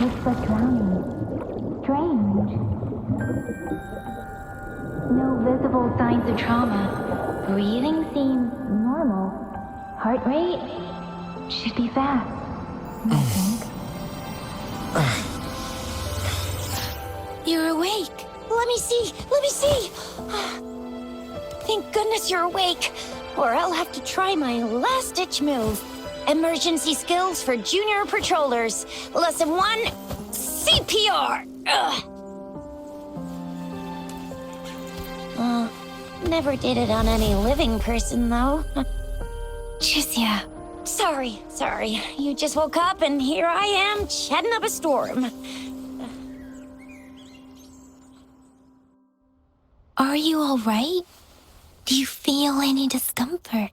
Looks like drowning. Strange. No visible signs of trauma. Breathing seems normal. Heart rate should be fast, I think. You're awake. Let me see. Let me see. Thank goodness you're awake, or I'll have to try my last-ditch move. Emergency skills for junior patrollers. Lesson 1, CPR. Never did it on any living person, though. Chisia. Sorry. You just woke up, and here I am, chatting up a storm. Are you all right? Do you feel any discomfort?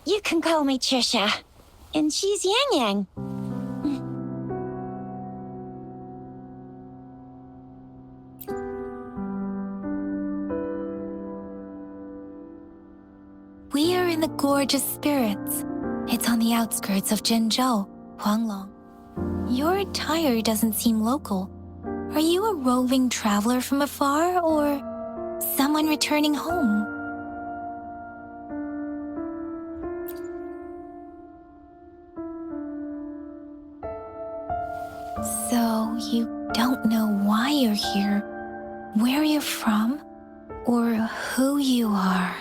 You can call me Trisha, and she's Yang Yang. We are in the Gorge of Spirits. It's on the outskirts of Zhenzhou, Huanglong. Your attire doesn't seem local. Are you a roving traveler from afar, or someone returning home? So, you don't know why you're here, where you're from, or who you are.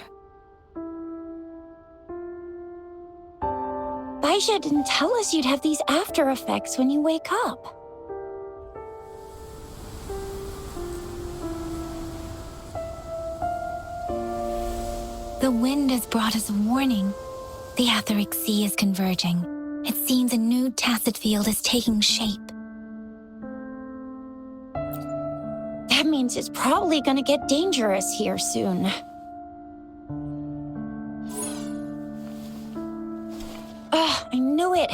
Baisha didn't tell us you'd have these after effects when you wake up. The wind has brought us a warning. The Etheric Sea is converging. It seems a new tacit field is taking shape. That means it's probably gonna get dangerous here soon. I knew it.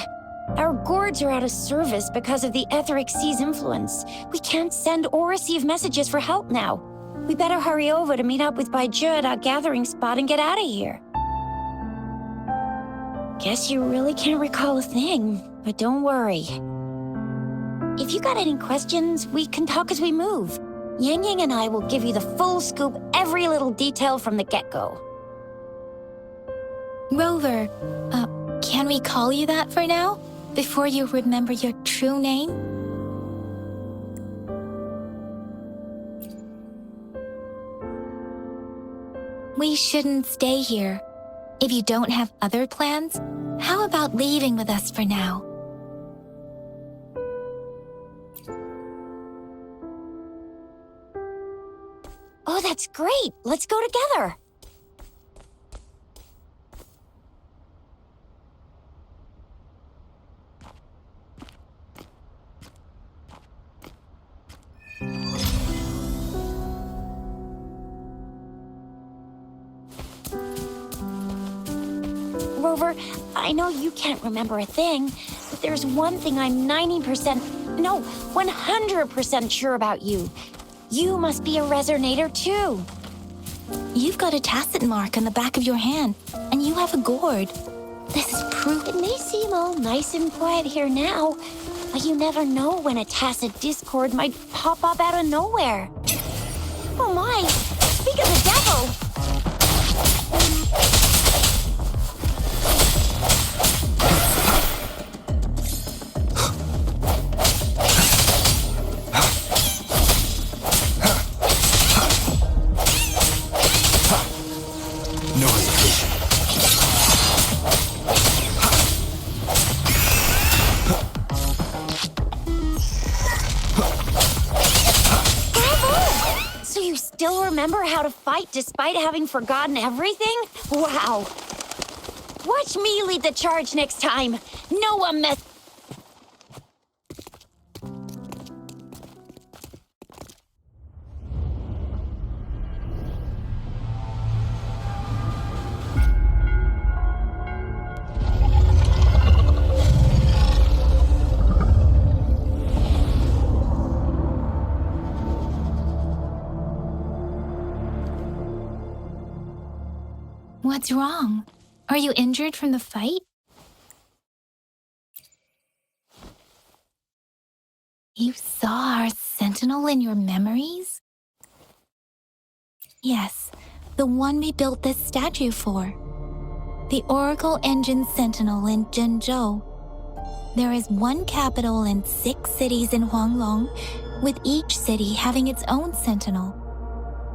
Our gourds are out of service because of the Etheric Sea's influence. We can't send or receive messages for help now. We better hurry over to meet up with Baizhi at our gathering spot and get out of here. Guess you really can't recall a thing, but don't worry. If you got any questions, we can talk as we move. Yang Yang and I will give you the full scoop, every little detail from the get-go. Rover, can we call you that for now? Before you remember your true name? We shouldn't stay here. If you don't have other plans, how about leaving with us for now? Oh, that's great. Let's go together. Rover, I know you can't remember a thing, but there's one thing I'm 100% sure about you. You must be a resonator too. You've got a tacit mark on the back of your hand, and you have a gourd. This is proof. It may seem all nice and quiet here now, but you never know when a tacit discord might pop up out of nowhere. Oh my, speak of the devil! Still remember how to fight despite having forgotten everything? Wow. Watch me lead the charge next time. No one mess. What's wrong? Are you injured from the fight? You saw our sentinel in your memories? Yes, the one we built this statue for. The Oracle Engine Sentinel in Zhenzhou. There is one capital and 6 cities in Huanglong, with each city having its own sentinel.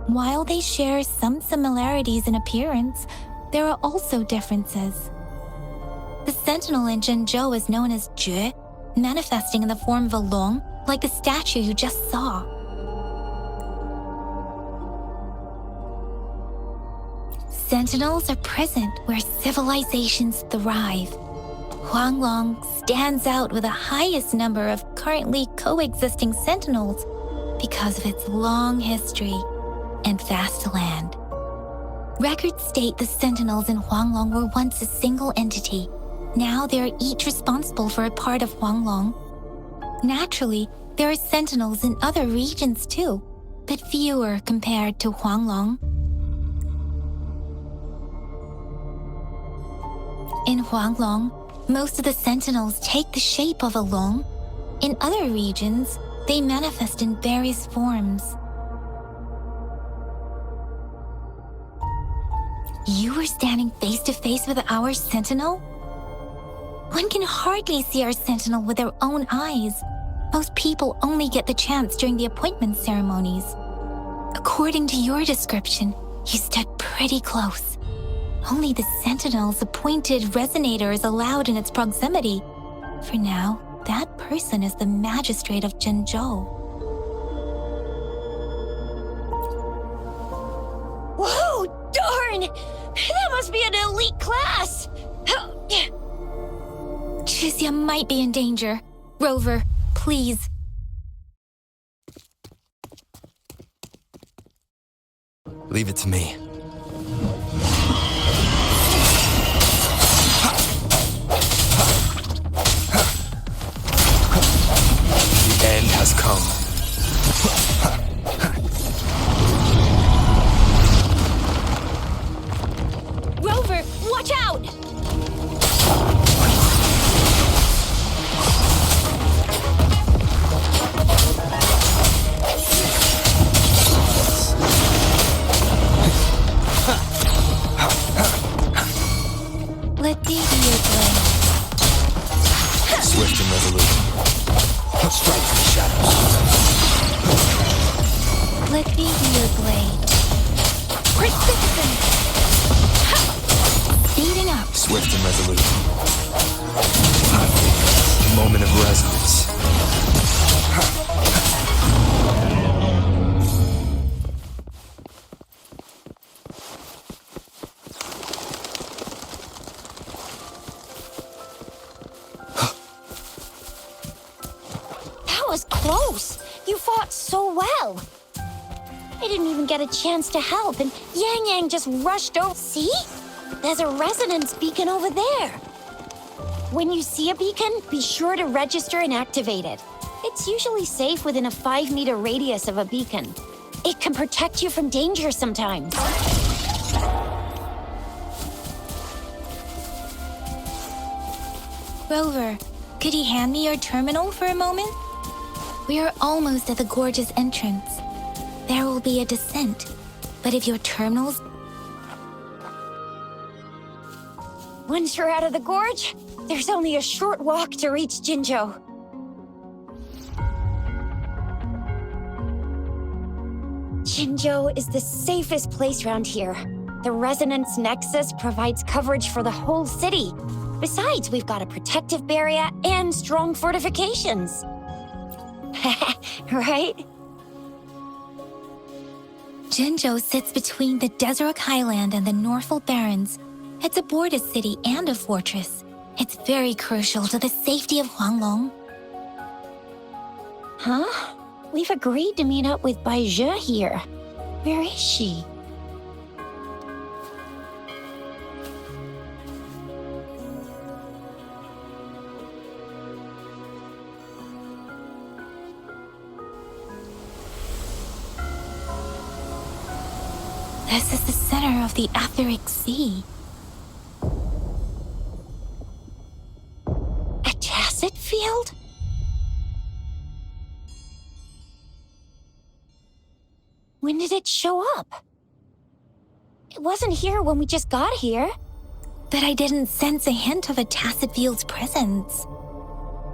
While they share some similarities in appearance, there are also differences. The sentinel in Zhenzhou is known as Jue, manifesting in the form of a long, like the statue you just saw. Sentinels are present where civilizations thrive. Huanglong stands out with the highest number of currently coexisting sentinels because of its long history and vast land. Records state the sentinels in Huanglong were once a single entity. Now they are each responsible for a part of Huanglong. Naturally, there are sentinels in other regions too, but fewer compared to Huanglong. In Huanglong, most of the sentinels take the shape of a long. In other regions, they manifest in various forms. You were standing face to face with our sentinel? One can hardly see our sentinel with their own eyes. Most people only get the chance during the appointment ceremonies. According to your description, you stood pretty close. Only the sentinel's appointed resonator is allowed in its proximity. For now, that person is the magistrate of Zhenzhou. Whoa, darn! That must be an elite class! Chixia might be in danger. Rover, please. Leave it to me. The end has come. Rover, watch out! Let me be your blade. Swift and resolute. Strike from the shadows. Let me be your blade. Persistent! Speeding up. Swift and resolute. Moment of resonance. That was close. You fought so well. I didn't even get a chance to help, and Yang Yang just rushed over. See? There's a resonance beacon over there. When you see a beacon, be sure to register and activate it. It's usually safe within a 5-meter radius of a beacon. It can protect you from danger sometimes. Rover, could you hand me your terminal for a moment? We are almost at the gorge's entrance. There will be a descent, but if your terminal's... Once you're out of the gorge, there's only a short walk to reach Jinzhou. Jinzhou is the safest place around here. The resonance nexus provides coverage for the whole city. Besides, we've got a protective barrier and strong fortifications. Right? Zhenzhou sits between the Desert Highland and the Northful Barrens. It's a border city and a fortress. It's very crucial to the safety of Huanglong. Huh? We've agreed to meet up with Bai Zhe here. Where is she? This is the center of the Etheric Sea. A tacit field? When did it show up? It wasn't here when we just got here. But I didn't sense a hint of a tacit field's presence.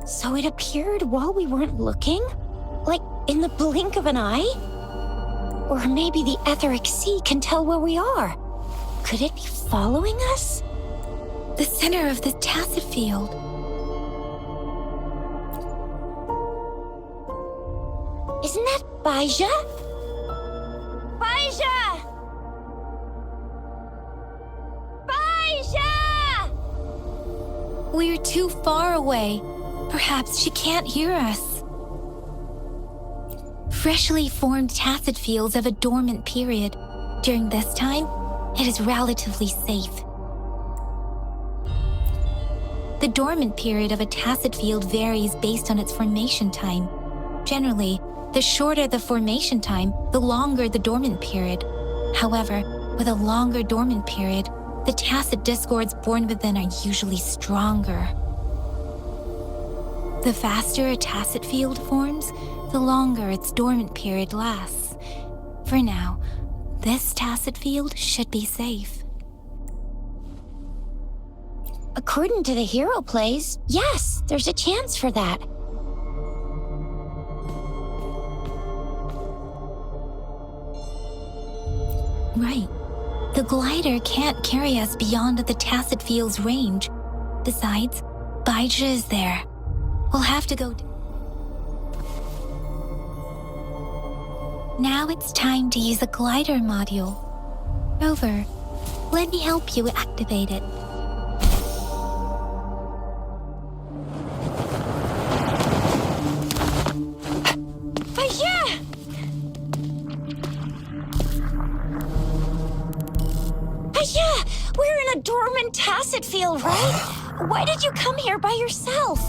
So it appeared while we weren't looking? Like in the blink of an eye? Or maybe the etheric sea can tell where we are. Could it be following us? The center of the tacit field. Isn't that Baija? Baija! Baija! We're too far away. Perhaps she can't hear us. Freshly formed tacit fields have a dormant period. During this time, it is relatively safe. The dormant period of a tacit field varies based on its formation time. Generally, the shorter the formation time, the longer the dormant period. However, with a longer dormant period, the tacit discords born within are usually stronger. The faster a tacit field forms, the longer its dormant period lasts. For now, this tacit field should be safe. According to the hero plays, yes, there's a chance for that. Right. The glider can't carry us beyond the tacit field's range. Besides, Baija is there. We'll have to go... Now it's time to use the glider module. Rover, let me help you activate it. Baija! Baija! We're in a dormant tacit field, right? Why did you come here by yourself?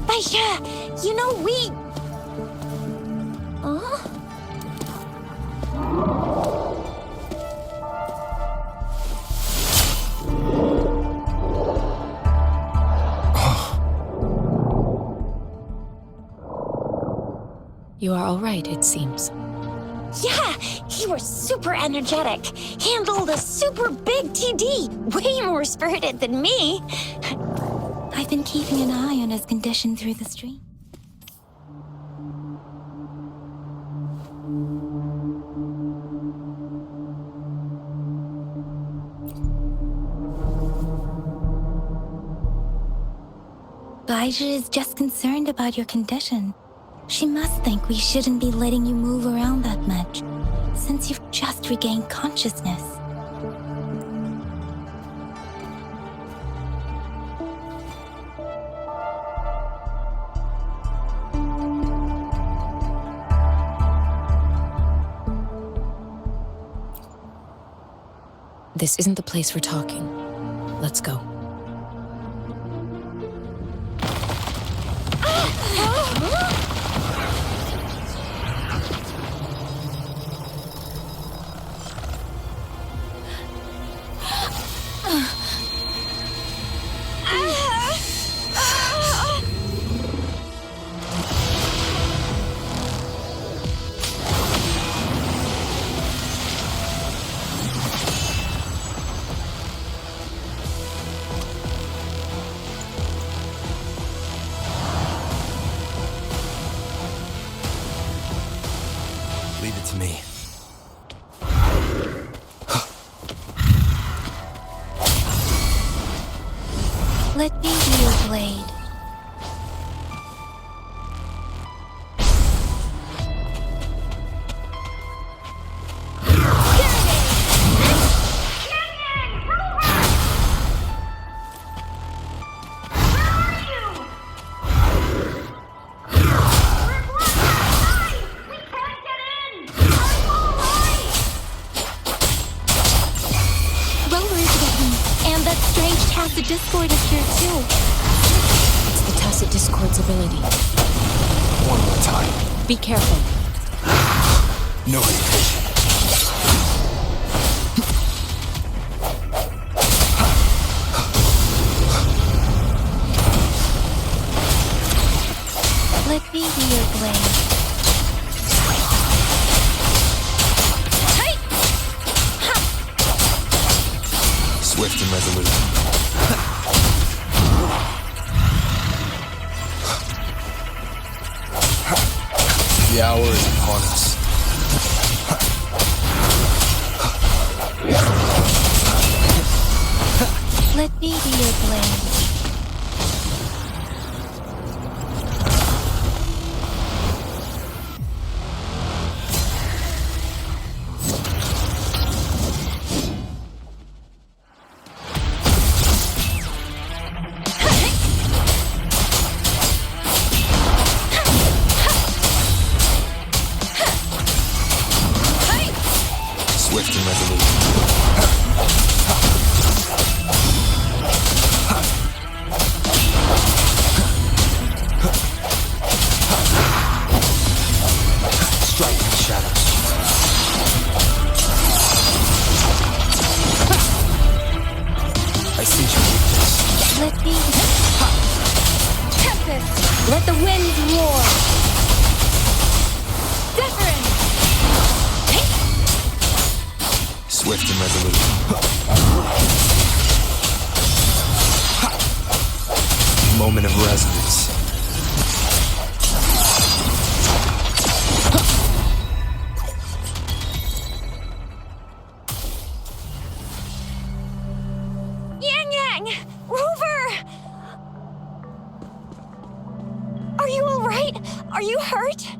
Baija, you know we... Huh? You are all right, it seems. Yeah, he was super energetic. Handled a super big TD. Way more spirited than me. I've been keeping an eye on his condition through the stream. Baija is just concerned about your condition. She must think we shouldn't be letting you move around that much, since you've just regained consciousness. This isn't the place for talking. Let's go. Leave it to me. Let me be your blade. The Discord is here too. It's the tacit discord's ability. One more time. Be careful. No hesitation. Let me be your blade. Swift and resolute. The hour is upon us. Let me be your blade. Swift and resolute. Strike in the shadows. I see your weakness. Let me... Tempest! Let the winds roar! Wuthering! Swift and resolute. Moment of resonance. Yang! Rover! Are you alright? Are you hurt?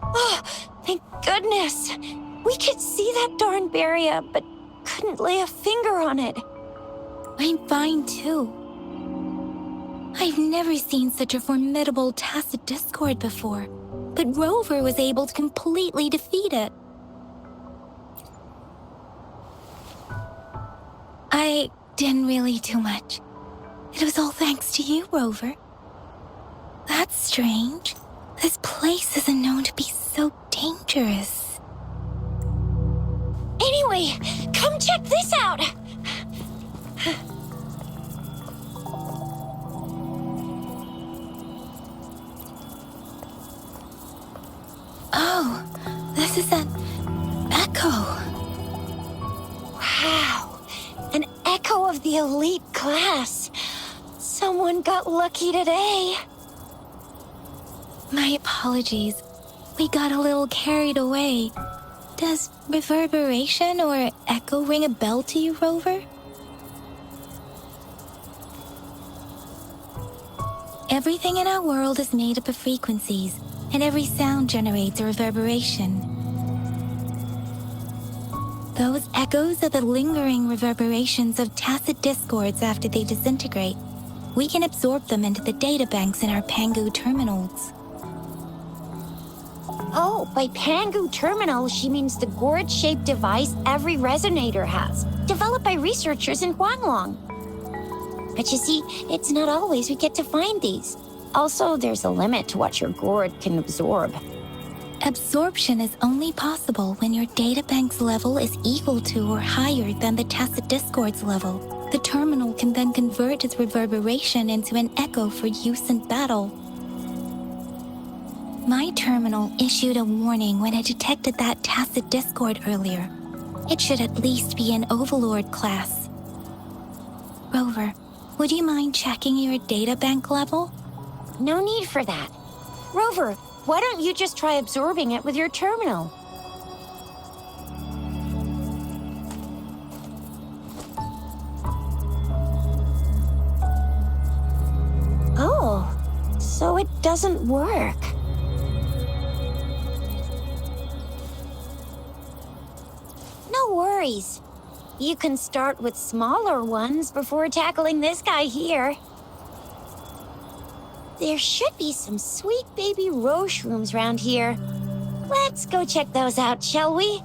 Oh, thank goodness. We could see that darn barrier, but couldn't lay a finger on it. I'm fine too. I've never seen such a formidable tacit discord before, but Rover was able to completely defeat it. I didn't really do much. It was all thanks to you, Rover. That's strange. This place isn't known to be so dangerous. Anyway, come check this out! Oh, this is an echo. Wow, an echo of the elite class. Someone got lucky today. My apologies. We got a little carried away. Does reverberation or echo ring a bell to you, Rover? Everything in our world is made up of frequencies, and every sound generates a reverberation. Those echoes are the lingering reverberations of tacit discords after they disintegrate. We can absorb them into the databanks in our Pangu terminals. Oh, by Pangu Terminal, she means the gourd-shaped device every resonator has, developed by researchers in Huanglong. But you see, it's not always we get to find these. Also, there's a limit to what your gourd can absorb. Absorption is only possible when your databank's level is equal to or higher than the tacit discord's level. The terminal can then convert its reverberation into an echo for use in battle. My terminal issued a warning when it detected that tacit discord earlier. It should at least be an Overlord class. Rover, would you mind checking your databank level? No need for that. Rover, why don't you just try absorbing it with your terminal? Oh, so it doesn't work. No worries. You can start with smaller ones before tackling this guy here. There should be some sweet baby Roche rooms around here. Let's go check those out, shall we?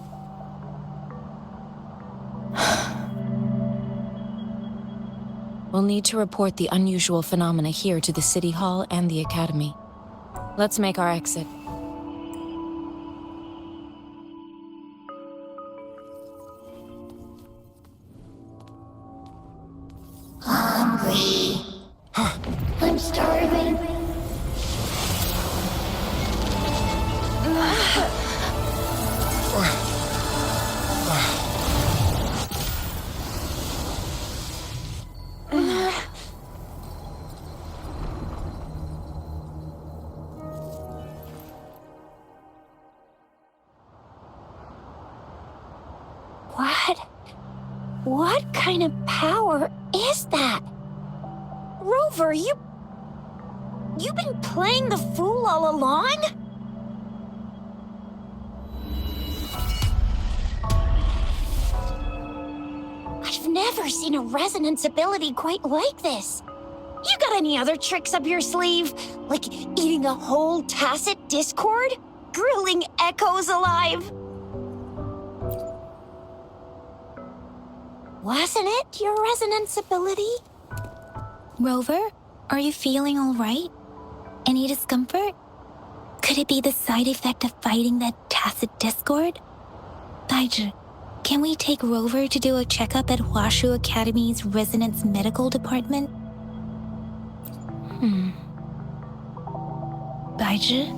We'll need to report the unusual phenomena here to the City Hall and the Academy. Let's make our exit. Hungry. I'm starving. What kind of power is that? Rover, you've been playing the fool all along? I've never seen a resonance ability quite like this. You got any other tricks up your sleeve? Like eating a whole tacit discord? Grilling echoes alive? Wasn't it your resonance ability? Rover, are you feeling all right? Any discomfort? Could it be the side effect of fighting that tacit discord? Baizhi, can we take Rover to do a checkup at Huashu Academy's Resonance Medical Department? Baizhi?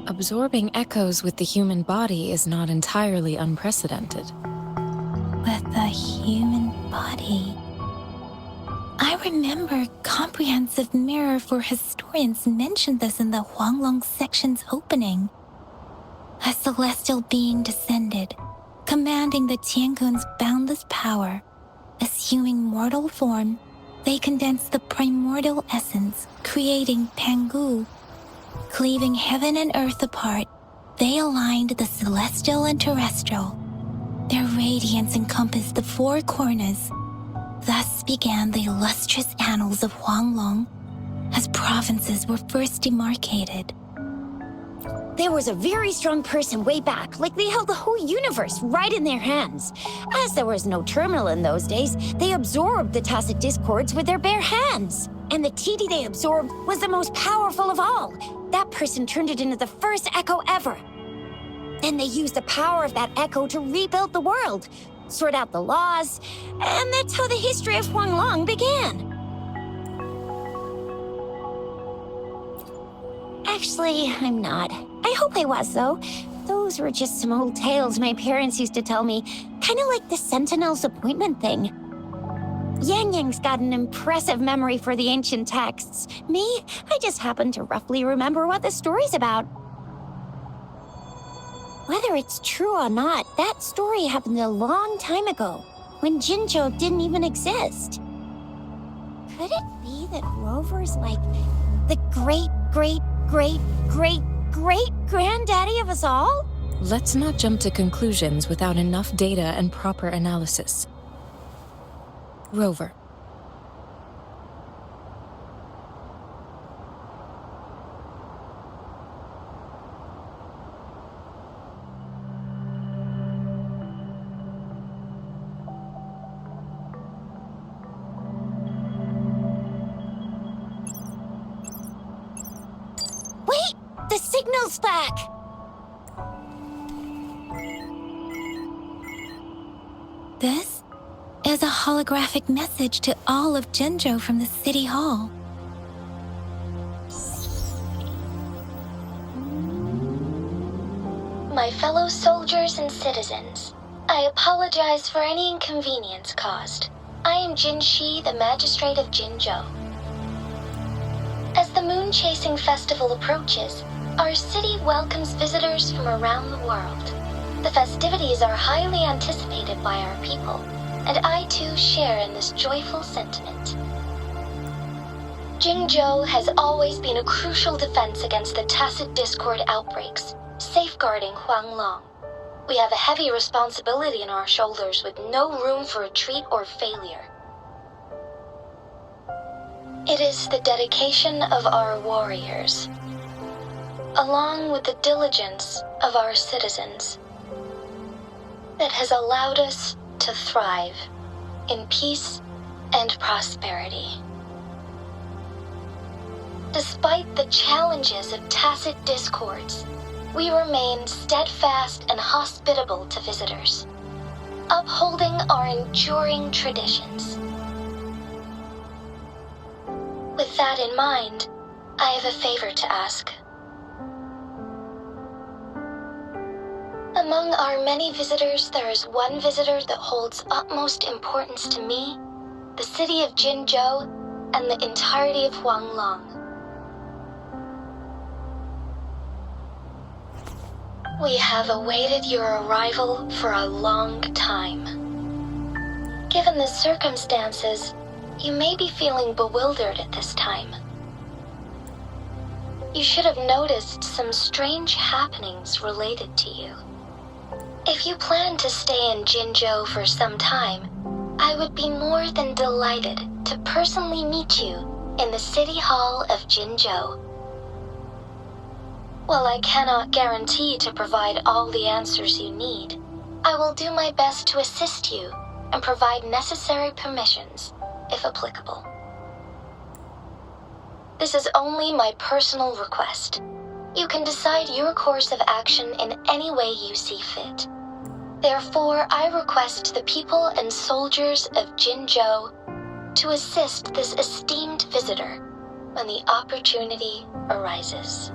Absorbing echoes with the human body is not entirely unprecedented. With the human body. I remember Comprehensive Mirror for Historians mentioned this in the Huanglong section's opening. A celestial being descended, commanding the Tiankun's boundless power. Assuming mortal form, they condensed the primordial essence, creating Pangu. Cleaving heaven and earth apart, they aligned the celestial and terrestrial. Their radiance encompassed the four corners. Thus began the illustrious annals of Huanglong, as provinces were first demarcated. There was a very strong person way back, like they held the whole universe right in their hands. As there was no terminal in those days, they absorbed the tacit discords with their bare hands. And the TD they absorbed was the most powerful of all. That person turned it into the first echo ever. Then they used the power of that echo to rebuild the world, sort out the laws, and that's how the history of Huanglong began. Actually, I'm not. I hope I was, though. Those were just some old tales my parents used to tell me, kind of like the Sentinel's appointment thing. Yang Yang's got an impressive memory for the ancient texts. Me, I just happen to roughly remember what the story's about. Whether it's true or not, that story happened a long time ago, when Jinzhou didn't even exist. Could it be that Rover's like the great-great-great-great-great-granddaddy of us all? Let's not jump to conclusions without enough data and proper analysis. Rover. Wait! The signal's back! This is a holographic message to all of Jinzhou from the City Hall. My fellow soldiers and citizens, I apologize for any inconvenience caused. I am Jin Shi, the magistrate of Jinzhou. As the moon-chasing festival approaches, our city welcomes visitors from around the world. The festivities are highly anticipated by our people, and I too share in this joyful sentiment. Jinzhou has always been a crucial defense against the tacit discord outbreaks, safeguarding Huanglong. We have a heavy responsibility on our shoulders with no room for retreat or failure. It is the dedication of our warriors, along with the diligence of our citizens, that has allowed us to thrive in peace and prosperity. Despite the challenges of tacit discords, we remain steadfast and hospitable to visitors, upholding our enduring traditions. With that in mind, I have a favor to ask. Among our many visitors, there is one visitor that holds utmost importance to me, the city of Jinzhou, and the entirety of Huanglong. We have awaited your arrival for a long time. Given the circumstances, you may be feeling bewildered at this time. You should have noticed some strange happenings related to you. If you plan to stay in Jinzhou for some time, I would be more than delighted to personally meet you in the City Hall of Jinzhou. While I cannot guarantee to provide all the answers you need, I will do my best to assist you and provide necessary permissions, if applicable. This is only my personal request. You can decide your course of action in any way you see fit. Therefore, I request the people and soldiers of Jinzhou to assist this esteemed visitor when the opportunity arises.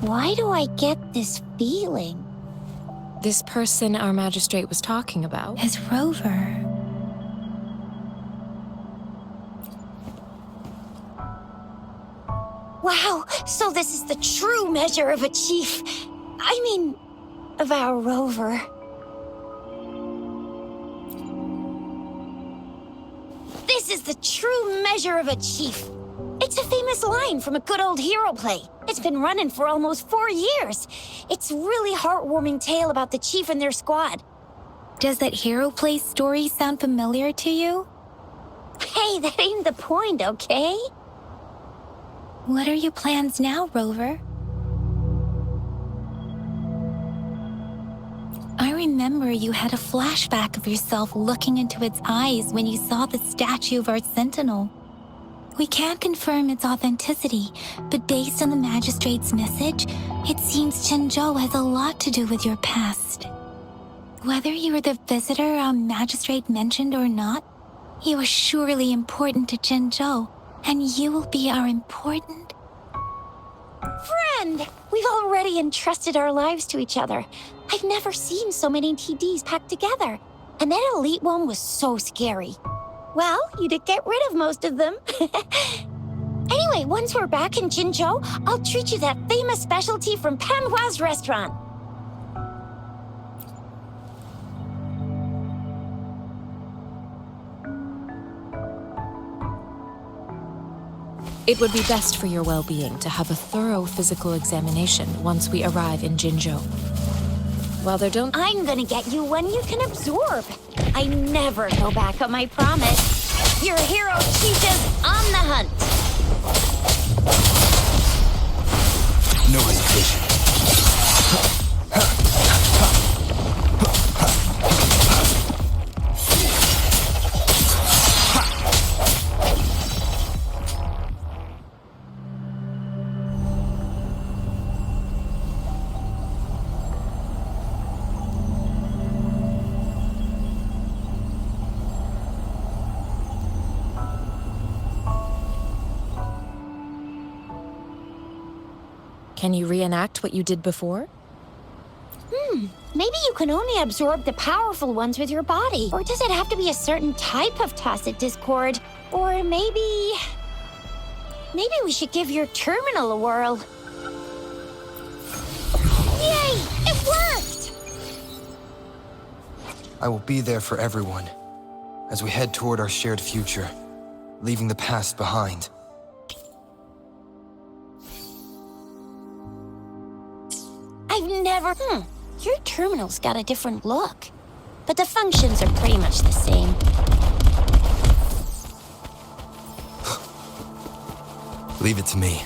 Why do I get this feeling? This person our magistrate was talking about. Is Rover. Wow, so this is the true measure of a chief. I mean, of our rover. This is the true measure of a chief. It's a famous line from a good old hero play. It's been running for almost 4 years. It's a really heartwarming tale about the chief and their squad. Does that hero play story sound familiar to you? Hey, that ain't the point, okay? What are your plans now, Rover? I remember you had a flashback of yourself looking into its eyes when you saw the statue of our sentinel. We can't confirm its authenticity, but based on the magistrate's message, it seems Jinzhou has a lot to do with your past. Whether you were the visitor our magistrate mentioned or not, you are surely important to Jinzhou, and you will be our important... Friend! We've already entrusted our lives to each other. I've never seen so many TDs packed together, and that elite one was so scary. Well, you did get rid of most of them. Anyway, once we're back in Jinzhou, I'll treat you that famous specialty from Panhua's restaurant. It would be best for your well-being to have a thorough physical examination once we arrive in Jinzhou. While there don't... I'm gonna get you one you can absorb. I never go back on my promise. Your hero chief is on the hunt. No hesitation. Can you reenact what you did before? Maybe you can only absorb the powerful ones with your body. Or does it have to be a certain type of tacit discord? Or maybe we should give your terminal a whirl. Yay! It worked! I will be there for everyone as we head toward our shared future, leaving the past behind. I've never... Your terminal's got a different look. But the functions are pretty much the same. Leave it to me.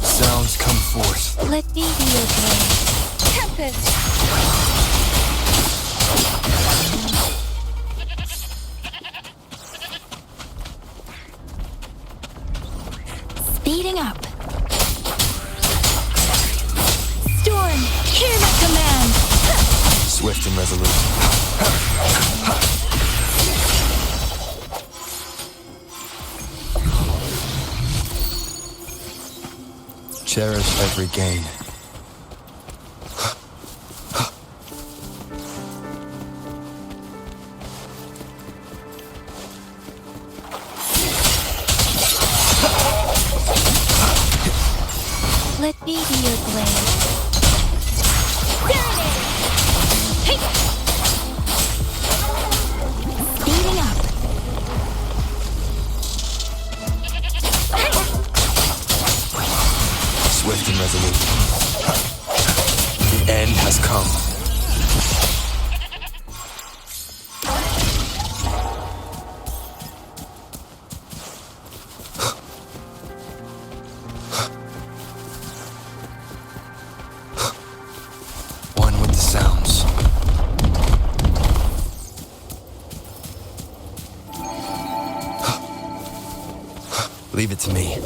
Sounds come forth. Let me be your blade. Tempest! Speeding up. Storm, hear my command. Swift and resolute. Cherish every gain. Leave it to me.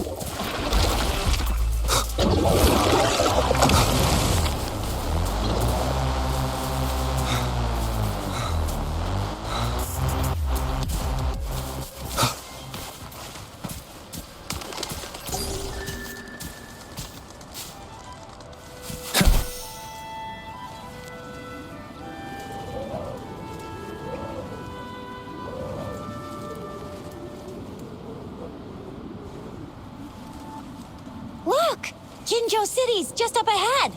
Look! Jinzhou City's just up ahead!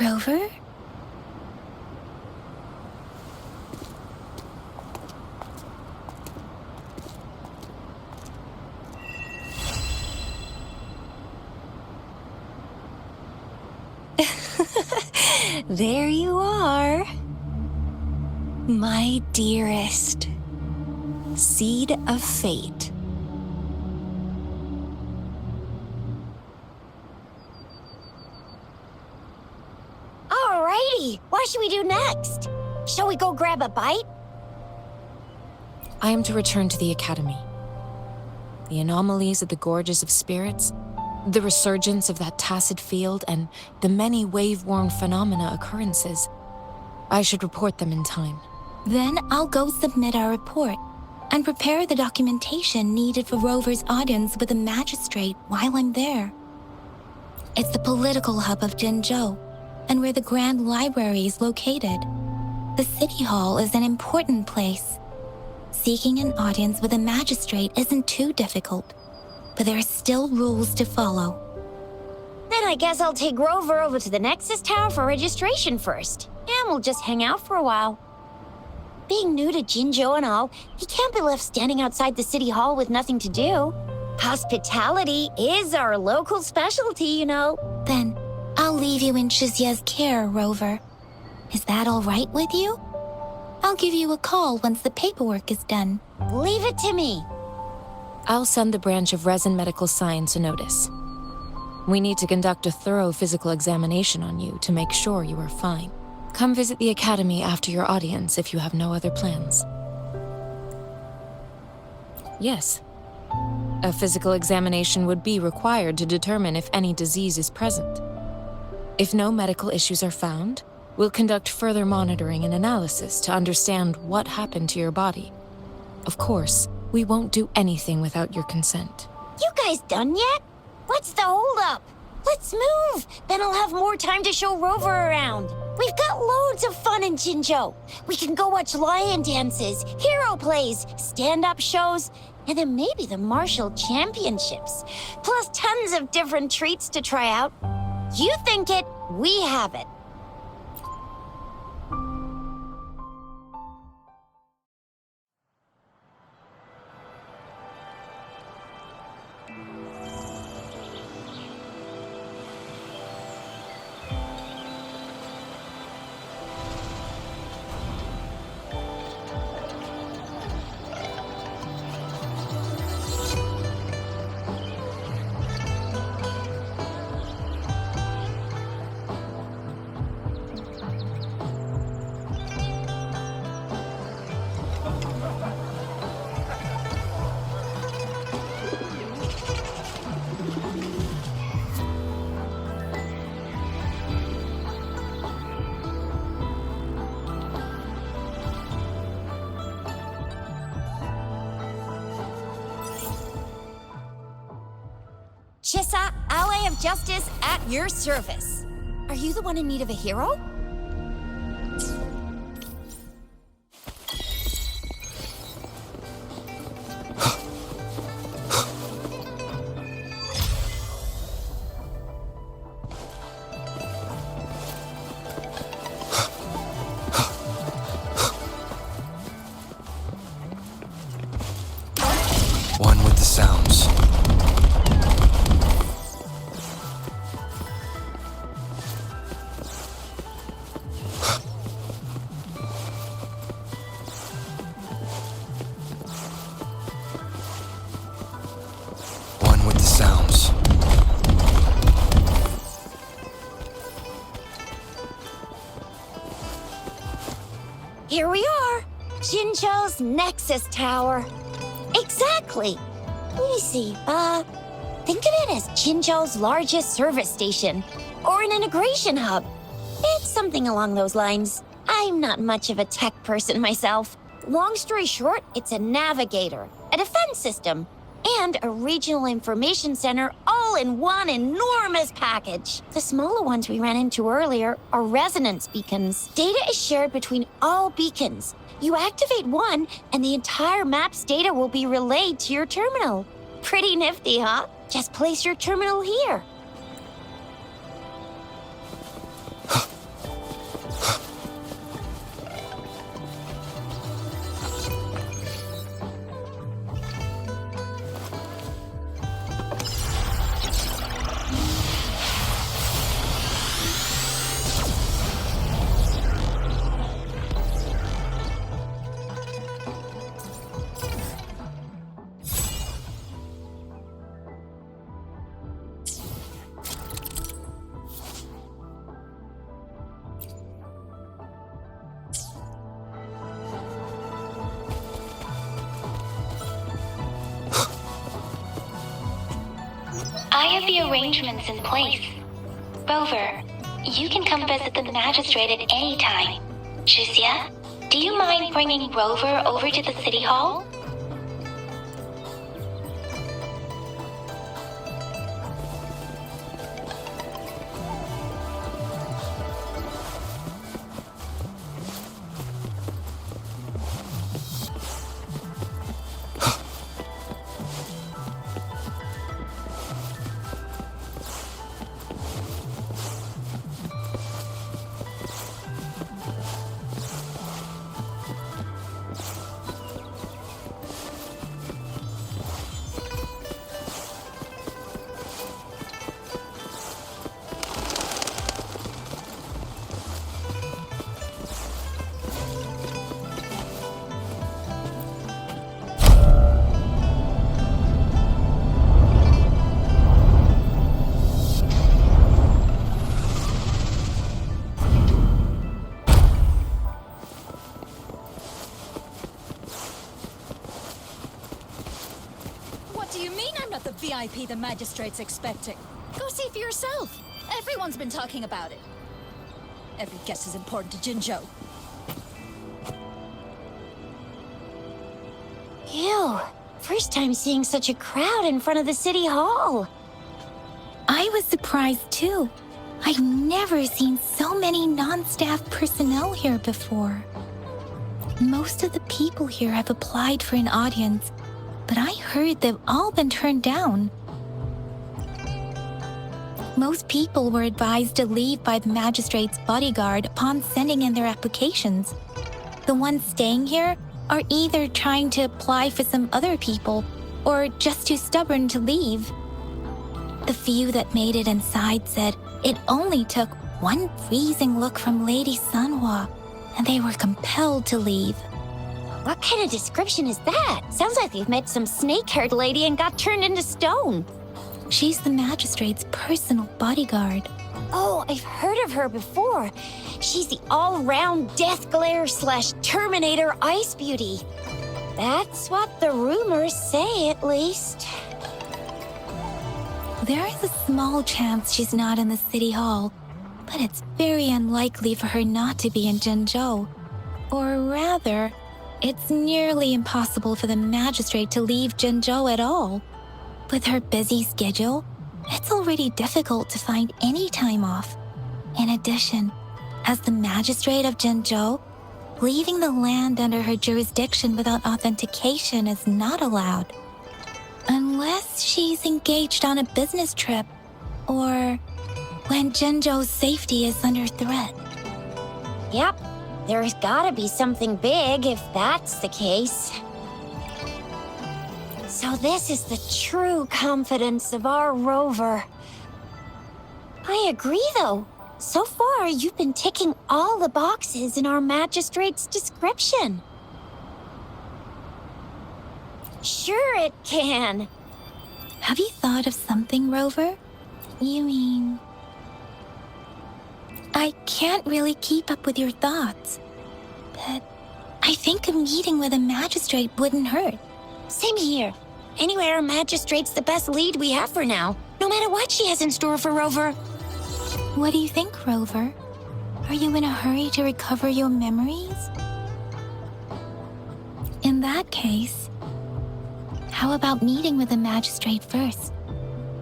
Rover? There you are. My dearest. Seed of fate. Alrighty, what should we do next? Shall we go grab a bite? I am to return to the Academy. The anomalies of the Gorges of Spirits, the resurgence of that tacit field, and the many wave-worn phenomena occurrences. I should report them in time. Then I'll go submit our report and prepare the documentation needed for Rover's audience with a magistrate while I'm there. It's the political hub of Jinzhou, and where the Grand Library is located. The City Hall is an important place. Seeking an audience with a magistrate isn't too difficult, but there are still rules to follow. Then I guess I'll take Rover over to the Nexus Tower for registration first, and we'll just hang out for a while. Being new to Jinzhou and all, he can't be left standing outside the City Hall with nothing to do. Hospitality is our local specialty, you know. Then I'll leave you in Shizia's care, Rover. Is that all right with you? I'll give you a call once the paperwork is done. Leave it to me. I'll send the branch of Resin Medical Science a notice. We need to conduct a thorough physical examination on you to make sure you are fine. Come visit the Academy after your audience if you have no other plans. Yes. A physical examination would be required to determine if any disease is present. If no medical issues are found, we'll conduct further monitoring and analysis to understand what happened to your body. Of course, we won't do anything without your consent. You guys done yet? What's the holdup? Let's move! Then I'll have more time to show Rover around. We've got loads of fun in Jinzhou. We can go watch lion dances, hero plays, stand-up shows, and then maybe the martial championships. Plus tons of different treats to try out. You think it, we have it. Chissa, ally of justice, at your service. Are you the one in need of a hero? One with the sounds. Here we are. Jinzhou's Nexus Tower. Exactly. Let me see. Think of it as Jinzhou's largest service station, or an integration hub. It's something along those lines. I'm not much of a tech person myself. Long story short, it's a navigator, a defense system, and a regional information center all in one enormous package. The smaller ones we ran into earlier are resonance beacons. Data is shared between all beacons. You activate one, and the entire map's data will be relayed to your terminal. Pretty nifty, huh? Just place your terminal here. I have the arrangements in place. Rover, you can come visit the magistrate at any time. Juzia, do you mind bringing Rover over to the city hall? The VIP the magistrate's expecting. Go see for yourself. Everyone's been talking about it. Every guess is important to Jinzhou. Ew. First time seeing such a crowd in front of the city hall. I was surprised too. I've never seen so many non-staff personnel here before. Most of the people here have applied for an audience, but I heard they've all been turned down. Most people were advised to leave by the magistrate's bodyguard upon sending in their applications. The ones staying here are either trying to apply for some other people or just too stubborn to leave. The few that made it inside said it only took one freezing look from Lady Sanhua, and they were compelled to leave. What kind of description is that? Sounds like they've met some snake-haired lady and got turned into stone. She's the magistrate's personal bodyguard. Oh, I've heard of her before. She's the all-round Death Glare / Terminator Ice Beauty. That's what the rumors say, at least. There is a small chance she's not in the city hall, but it's very unlikely for her not to be in Jinzhou. Or rather, it's nearly impossible for the magistrate to leave Jinzhou at all. With her busy schedule, it's already difficult to find any time off. In addition, as the magistrate of Jinzhou, leaving the land under her jurisdiction without authentication is not allowed. Unless she's engaged on a business trip, or when Jinzhou's safety is under threat. Yep. There's gotta be something big if that's the case. So this is the true confidence of our Rover. I agree, though. So far, you've been ticking all the boxes in our magistrate's description. Sure it can. Have you thought of something, Rover? You mean... I can't really keep up with your thoughts. I think a meeting with a magistrate wouldn't hurt. Same here. Anyway, our magistrate's the best lead we have for now, no matter what she has in store for Rover. What do you think, Rover? Are you in a hurry to recover your memories? In that case, how about meeting with the magistrate first?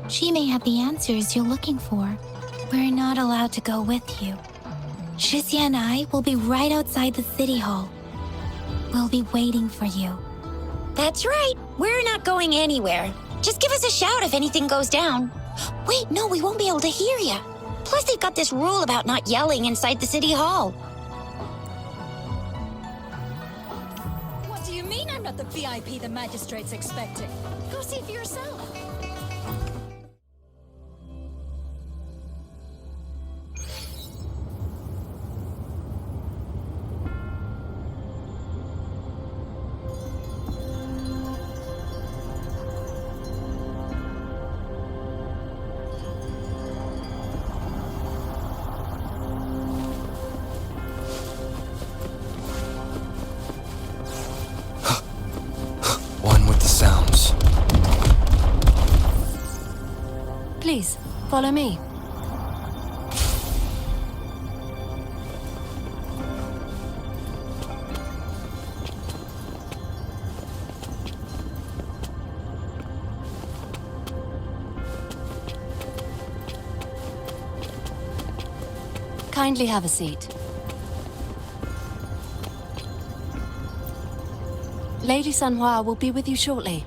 She may have the answers you're looking for. We're not allowed to go with you. Shizia and I will be right outside the city hall. We'll be waiting for you. That's right. We're not going anywhere. Just give us a shout if anything goes down. Wait, no, we won't be able to hear you. Plus, they've got this rule about not yelling inside the city hall. What do you mean I'm not the VIP the magistrate's expecting? Go see for yourself. Sounds. Please, follow me. Kindly have a seat. Lady Sanhua will be with you shortly.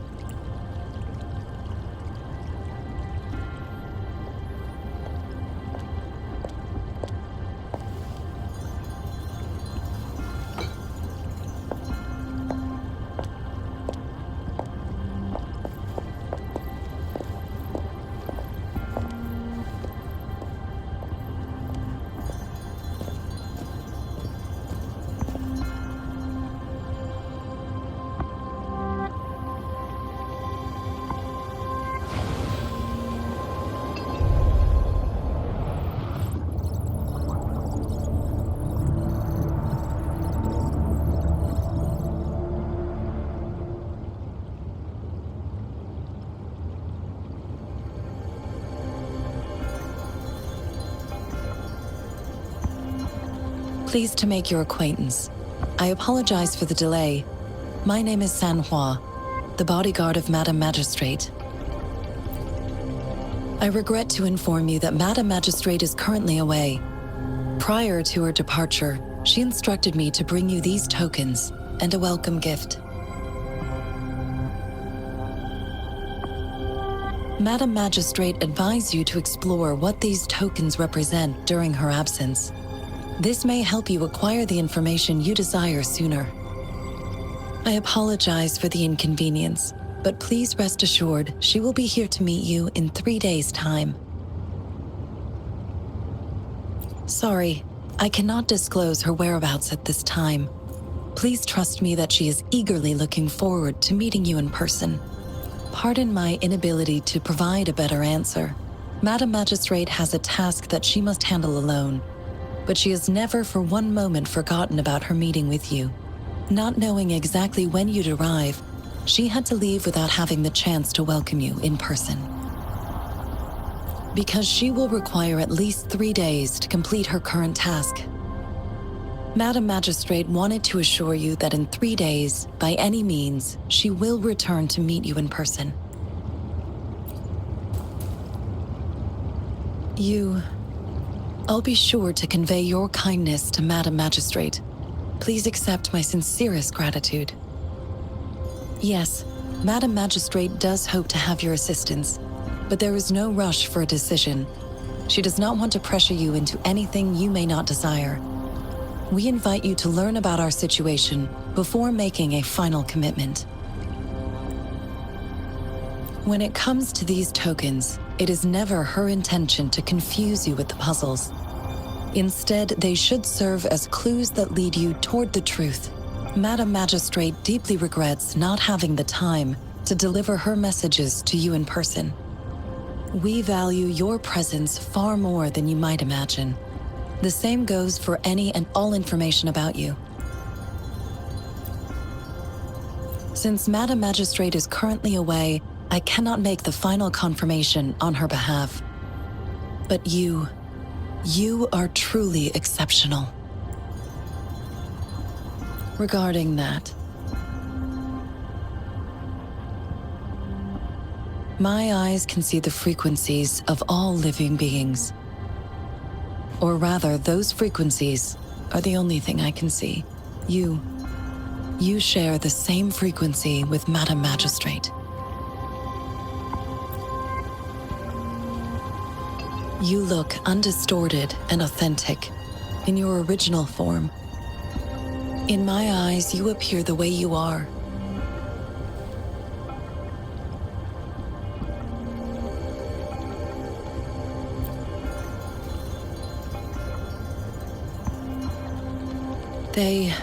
Pleased to make your acquaintance. I apologize for the delay. My name is Sanhua, the bodyguard of Madam Magistrate. I regret to inform you that Madam Magistrate is currently away. Prior to her departure, she instructed me to bring you these tokens and a welcome gift. Madam Magistrate advised you to explore what these tokens represent during her absence. This may help you acquire the information you desire sooner. I apologize for the inconvenience, but please rest assured she will be here to meet you in 3 days' time. Sorry, I cannot disclose her whereabouts at this time. Please trust me that she is eagerly looking forward to meeting you in person. Pardon my inability to provide a better answer. Madam Magistrate has a task that she must handle alone, but she has never for one moment forgotten about her meeting with you. Not knowing exactly when you'd arrive, she had to leave without having the chance to welcome you in person. Because she will require at least 3 days to complete her current task. Madam Magistrate wanted to assure you that in 3 days, by any means, she will return to meet you in person. I'll be sure to convey your kindness to Madam Magistrate. Please accept my sincerest gratitude. Yes, Madam Magistrate does hope to have your assistance, but there is no rush for a decision. She does not want to pressure you into anything you may not desire. We invite you to learn about our situation before making a final commitment. When it comes to these tokens, it is never her intention to confuse you with the puzzles. Instead, they should serve as clues that lead you toward the truth. Madam Magistrate deeply regrets not having the time to deliver her messages to you in person. We value your presence far more than you might imagine. The same goes for any and all information about you. Since Madam Magistrate is currently away, I cannot make the final confirmation on her behalf. But you are truly exceptional. Regarding that, my eyes can see the frequencies of all living beings. Or rather, those frequencies are the only thing I can see. You share the same frequency with Madam Magistrate. You look undistorted and authentic in your original form. In my eyes, you appear the way you are. They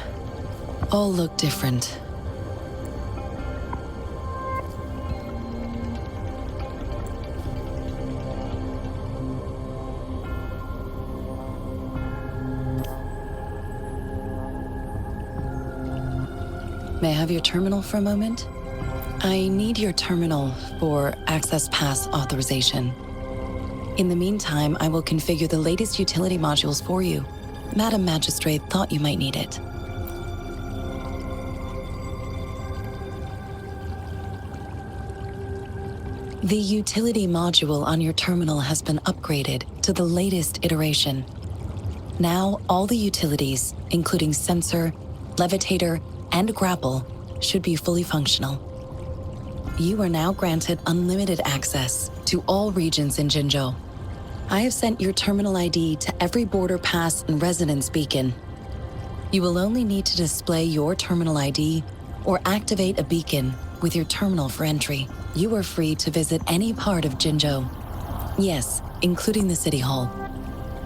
all look different. May I have your terminal for a moment? I need your terminal for access pass authorization. In the meantime, I will configure the latest utility modules for you. Madam Magistrate thought you might need it. The utility module on your terminal has been upgraded to the latest iteration. Now, all the utilities, including sensor, levitator, and grapple, should be fully functional. You are now granted unlimited access to all regions in Jinzhou. I have sent your terminal ID to every border pass and residence beacon. You will only need to display your terminal ID or activate a beacon with your terminal for entry. You are free to visit any part of Jinzhou. Yes, including the City Hall.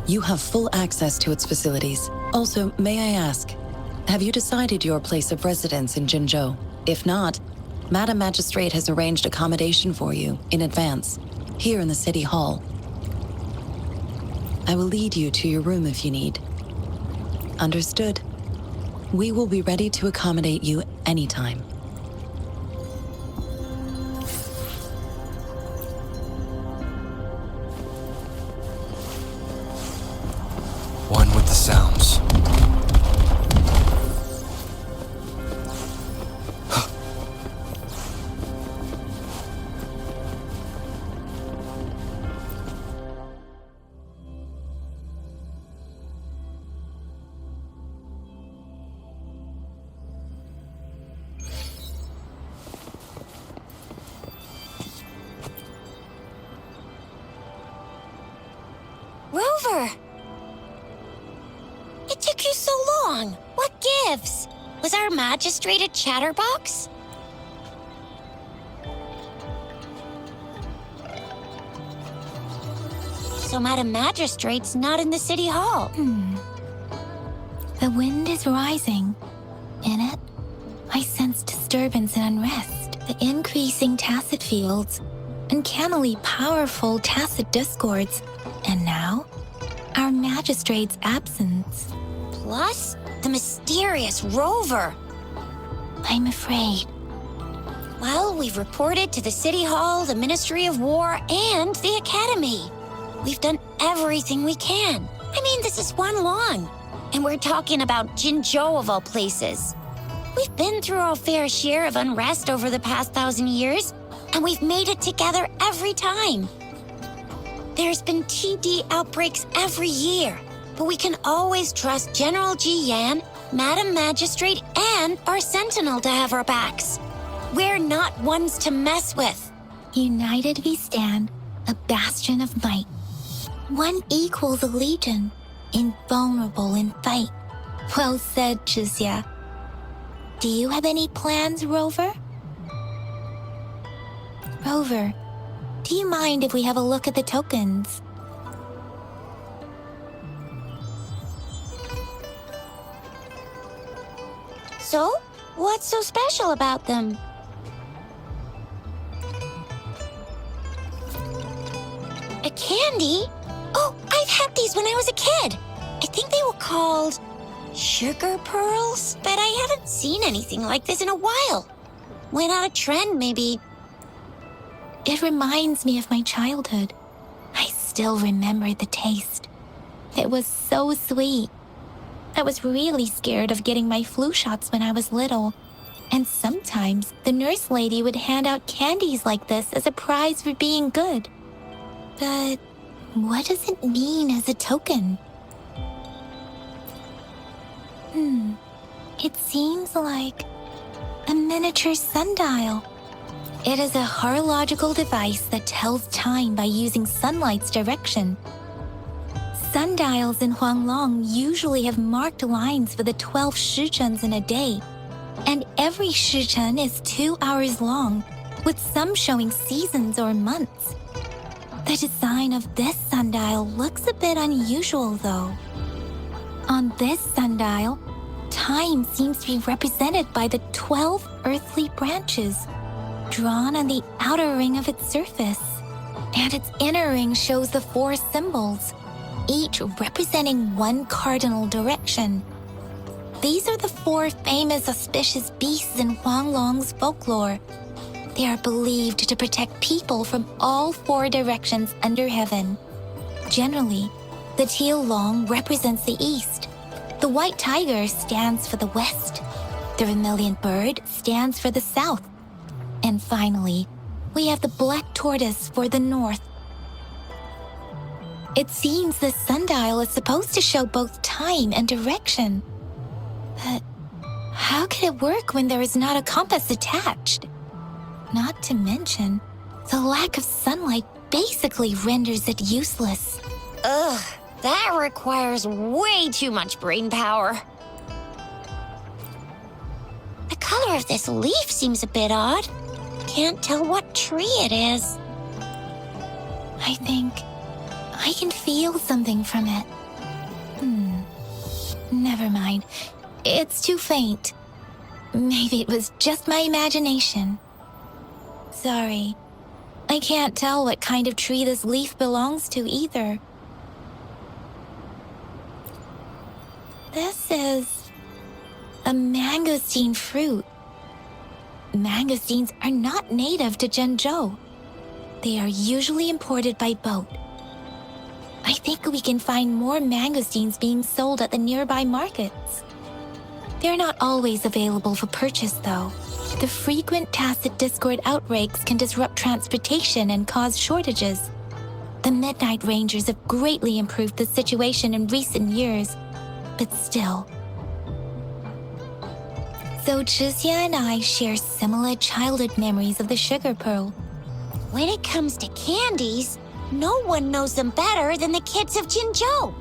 You have full access to its facilities. Also, may I ask, have you decided your place of residence in Jinzhou? If not, Madam Magistrate has arranged accommodation for you in advance, here in the City Hall. I will lead you to your room if you need. Understood. We will be ready to accommodate you anytime. One with the sounds. Rover! It took you so long. What gives? Was our magistrate a chatterbox? So Madam Magistrate's not in the City Hall. The wind is rising. In it, I sense disturbance and unrest. The increasing tacit fields, uncannily powerful tacit discords, and now, our magistrate's absence. Plus, the mysterious Rover. I'm afraid. Well, we've reported to the City Hall, the Ministry of War, and the Academy. We've done everything we can. I mean, this is one long. And we're talking about Jinzhou of all places. We've been through our fair share of unrest over the past 1,000 years, and we've made it together every time. There's been TD outbreaks every year, but we can always trust General Ji Yan, Madam Magistrate, and our Sentinel to have our backs. We're not ones to mess with. United we stand, a bastion of might. One equals a legion, invulnerable in fight. Well said, Chixia. Do you have any plans, Rover? Rover, do you mind if we have a look at the tokens? So, what's so special about them? A candy? Oh, I've had these when I was a kid. I think they were called sugar pearls, but I haven't seen anything like this in a while. Went out of trend, maybe. It reminds me of my childhood. I still remember the taste. It was so sweet. I was really scared of getting my flu shots when I was little. And sometimes the nurse lady would hand out candies like this as a prize for being good. But what does it mean as a token? It seems like a miniature sundial. It is a horological device that tells time by using sunlight's direction. Sundials in Huanglong usually have marked lines for the 12 shichens in a day, and every shichen is 2 hours long, with some showing seasons or months. The design of this sundial looks a bit unusual, though. On this sundial, time seems to be represented by the 12 earthly branches, drawn on the outer ring of its surface. And its inner ring shows the 4 symbols, each representing one cardinal direction. These are the 4 famous auspicious beasts in Huanglong's folklore. They are believed to protect people from all 4 directions under heaven. Generally, the teal long represents the east. The white tiger stands for the west. The vermilion bird stands for the south. And finally, we have the black tortoise for the north. It seems the sundial is supposed to show both time and direction. But how can it work when there is not a compass attached? Not to mention, the lack of sunlight basically renders it useless. Ugh, that requires way too much brain power. The color of this leaf seems a bit odd. Can't tell what tree it is. I think I can feel something from it. Never mind. It's too faint. Maybe it was just my imagination. Sorry. I can't tell what kind of tree this leaf belongs to either. This is a mangosteen fruit. Mangosteens are not native to Zhengzhou. They are usually imported by boat. I think we can find more mangosteens being sold at the nearby markets. They're not always available for purchase, though. The frequent tacit discord outbreaks can disrupt transportation and cause shortages. The Midnight Rangers have greatly improved the situation in recent years, but still. So Zhixia and I share similar childhood memories of the sugar pearl. When it comes to candies, no one knows them better than the kids of Jinzhou.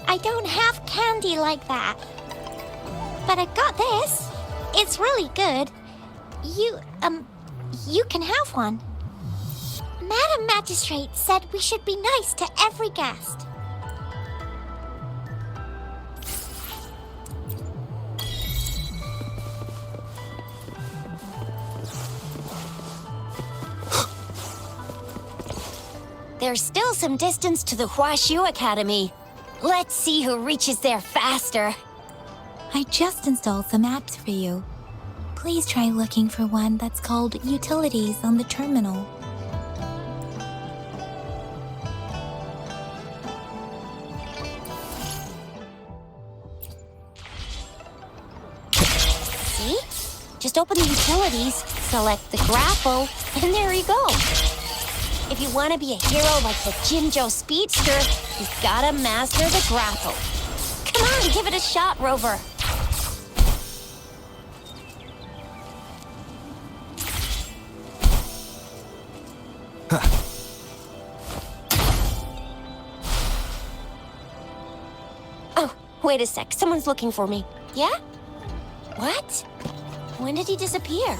I don't have candy like that. But I got this. It's really good. You can have one. Madam Magistrate said we should be nice to every guest. There's still some distance to the Huaxiu Academy. Let's see who reaches there faster. I just installed some apps for you. Please try looking for one that's called Utilities on the terminal. See? Just open the utilities, select the grapple, and there you go. If you want to be a hero like the Jinzhou Speedster, you've got to master the grapple. Come on, give it a shot, Rover. Oh, wait a sec. Someone's looking for me. Yeah? What? When did he disappear?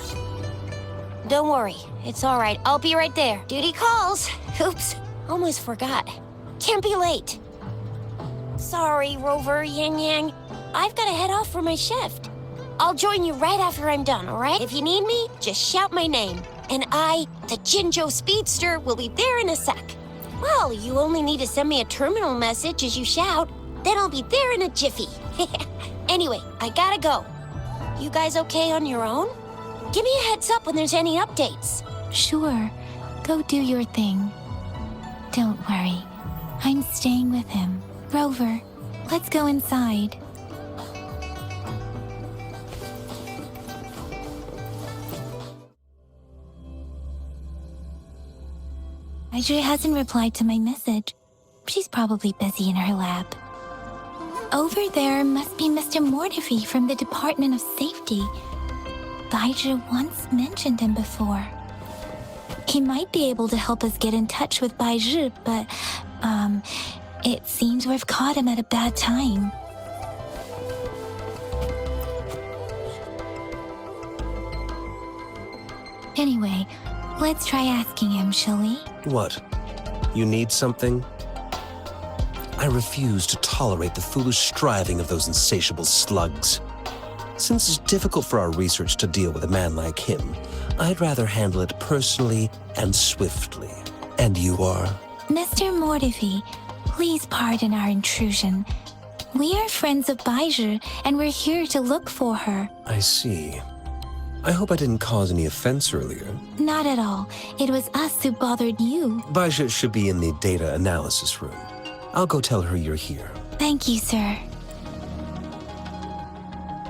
Don't worry. It's all right. I'll be right there. Duty calls. Oops. Almost forgot. Can't be late. Sorry, Rover, Yang Yang. I've got to head off for my shift. I'll join you right after I'm done, all right? If you need me, just shout my name. And I, the Jinzhou Speedster, will be there in a sec. Well, you only need to send me a terminal message as you shout. Then I'll be there in a jiffy. Anyway, I gotta go. You guys okay on your own? Give me a heads up when there's any updates. Sure, go do your thing. Don't worry, I'm staying with him. Rover, let's go inside. Audrey hasn't replied to my message. She's probably busy in her lab. Over there must be Mr. Mortefi from the Department of Safety. Baizhi once mentioned him before. He might be able to help us get in touch with Baizhi, but, it seems we've caught him at a bad time. Anyway, let's try asking him, shall we? What? You need something? I refuse to tolerate the foolish striving of those insatiable slugs. Since it's difficult for our research to deal with a man like him, I'd rather handle it personally and swiftly. And you are? Mr. Mortefi, please pardon our intrusion. We are friends of Baizhi, and we're here to look for her. I see. I hope I didn't cause any offense earlier. Not at all. It was us who bothered you. Baizhi should be in the data analysis room. I'll go tell her you're here. Thank you, sir.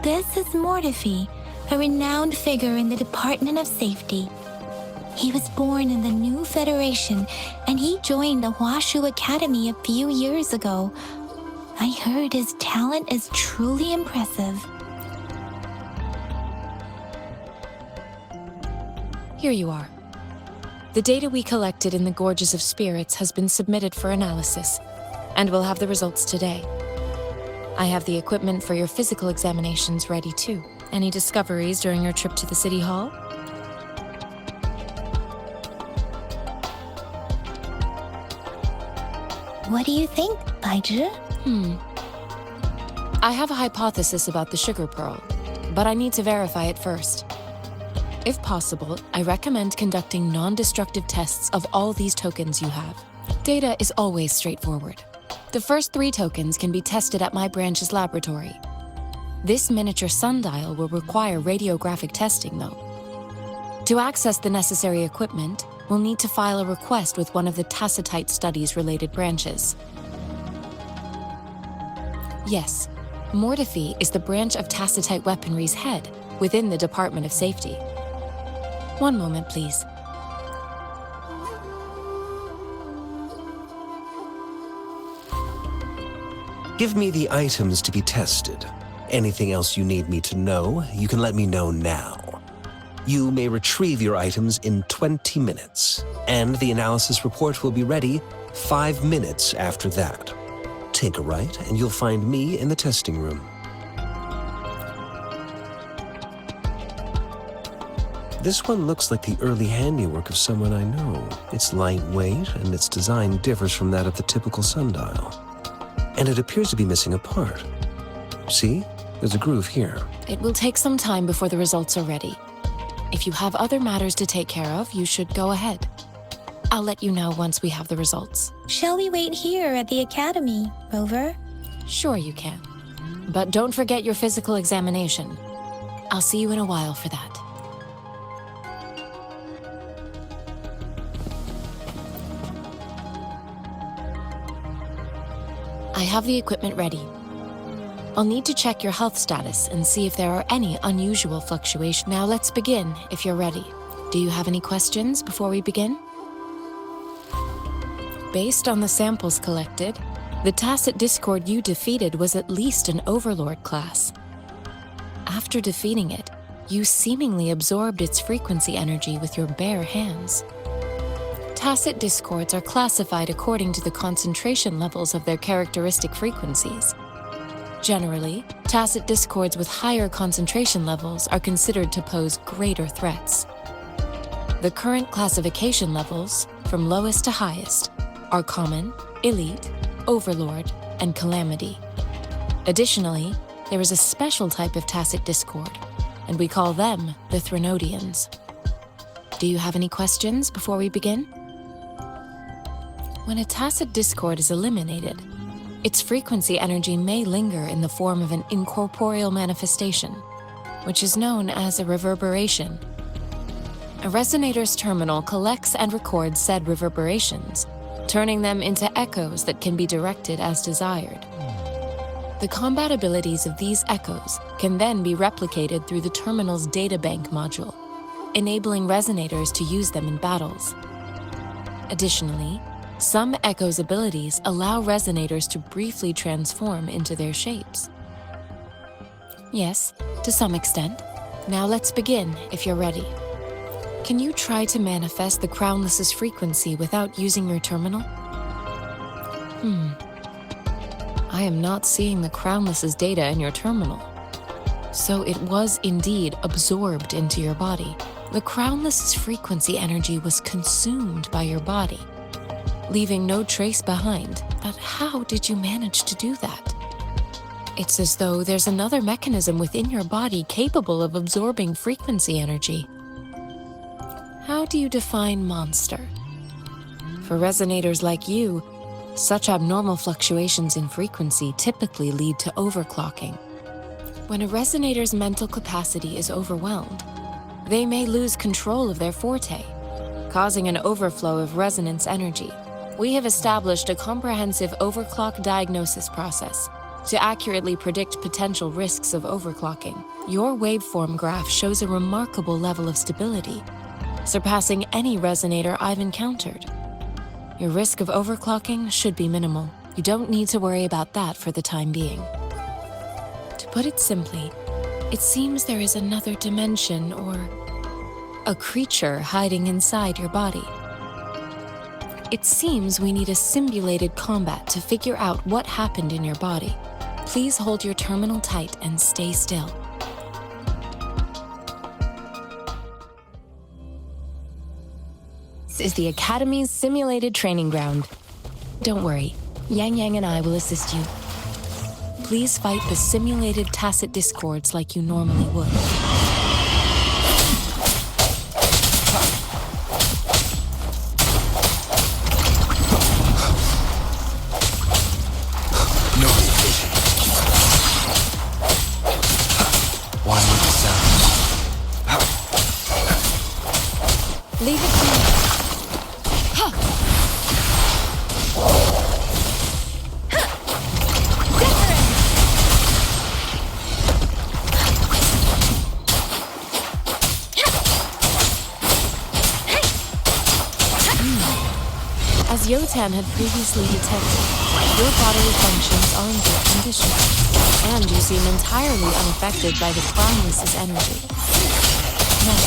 This is Mortefi, a renowned figure in the Department of Safety. He was born in the new Federation, and he joined the Huashu Academy a few years ago. I heard his talent is truly impressive. Here you are. The data we collected in the Gorges of Spirits has been submitted for analysis, and we'll have the results today. I have the equipment for your physical examinations ready too. Any discoveries during your trip to the City Hall? What do you think, Baizhi? I have a hypothesis about the sugar pearl, but I need to verify it first. If possible, I recommend conducting non-destructive tests of all these tokens you have. Data is always straightforward. The first 3 tokens can be tested at my branch's laboratory. This miniature sundial will require radiographic testing, though. To access the necessary equipment, we'll need to file a request with one of the Tacitite Studies-related branches. Yes, Mortefi is the branch of Tacitite Weaponry's head within the Department of Safety. One moment, please. Give me the items to be tested. Anything else you need me to know, you can let me know now. You may retrieve your items in 20 minutes, and the analysis report will be ready 5 minutes after that. Take a right, and you'll find me in the testing room. This one looks like the early handiwork of someone I know. It's lightweight, and its design differs from that of the typical sundial. And it appears to be missing a part. See? There's a groove here. It will take some time before the results are ready. If you have other matters to take care of, you should go ahead. I'll let you know once we have the results. Shall we wait here at the Academy, Rover? Sure you can. But don't forget your physical examination. I'll see you in a while for that. I have the equipment ready. I'll need to check your health status and see if there are any unusual fluctuations. Now let's begin, if you're ready. Do you have any questions before we begin? Based on the samples collected, the Tacit Discord you defeated was at least an Overlord class. After defeating it, you seemingly absorbed its frequency energy with your bare hands. Tacit Discords are classified according to the concentration levels of their characteristic frequencies. Generally, Tacit Discords with higher concentration levels are considered to pose greater threats. The current classification levels, from lowest to highest, are Common, Elite, Overlord, and Calamity. Additionally, there is a special type of tacit discord, and we call them the Threnodians. Do you have any questions before we begin? When a tacit discord is eliminated, its frequency energy may linger in the form of an incorporeal manifestation, which is known as a reverberation. A resonator's terminal collects and records said reverberations, turning them into echoes that can be directed as desired. The combat abilities of these echoes can then be replicated through the terminal's databank module, enabling resonators to use them in battles. Additionally, some echoes' abilities allow resonators to briefly transform into their shapes. Yes, to some extent. Now let's begin, if you're ready. Can you try to manifest the Crownless's frequency without using your terminal? I am not seeing the Crownless's data in your terminal. So it was indeed absorbed into your body. The Crownless's frequency energy was consumed by your body, leaving no trace behind. But how did you manage to do that? It's as though there's another mechanism within your body capable of absorbing frequency energy. How do you define monster? For resonators like you, such abnormal fluctuations in frequency typically lead to overclocking. When a resonator's mental capacity is overwhelmed, they may lose control of their forte, causing an overflow of resonance energy. We have established a comprehensive overclock diagnosis process to accurately predict potential risks of overclocking. Your waveform graph shows a remarkable level of stability, surpassing any resonator I've encountered. Your risk of overclocking should be minimal. You don't need to worry about that for the time being. To put it simply, it seems there is another dimension or a creature hiding inside your body. It seems we need a simulated combat to figure out what happened in your body. Please hold your terminal tight and stay still. This is the Academy's simulated training ground. Don't worry, Yang Yang and I will assist you. Please fight the simulated tacit discords like you normally would. No hesitation. One with the sound. Leave it to me. As Yotan had previously detected, your bodily functions are in good condition, and you seem entirely unaffected by the Crownless's energy. Now,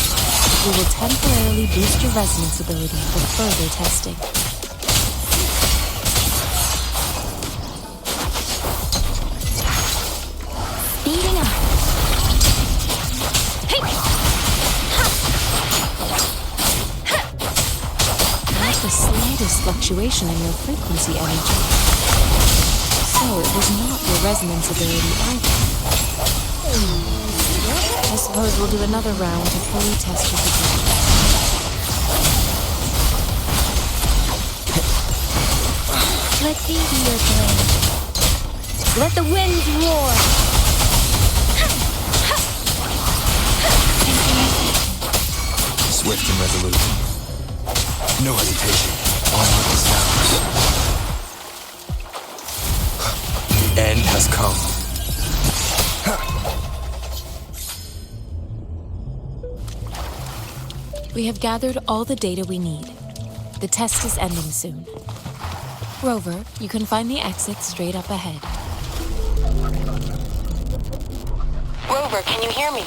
we will temporarily boost your resonance ability for further testing. Speeding up. Not the slightest fluctuation in your frequency energy. So it was not your resonance ability either. I suppose we'll do another round to fully test your potential. Let me be your blade. Let the winds roar! Swift and resolute. No hesitation. On with the sound. The end has come. We have gathered all the data we need. The test is ending soon. Rover, you can find the exit straight up ahead. Rover, can you hear me?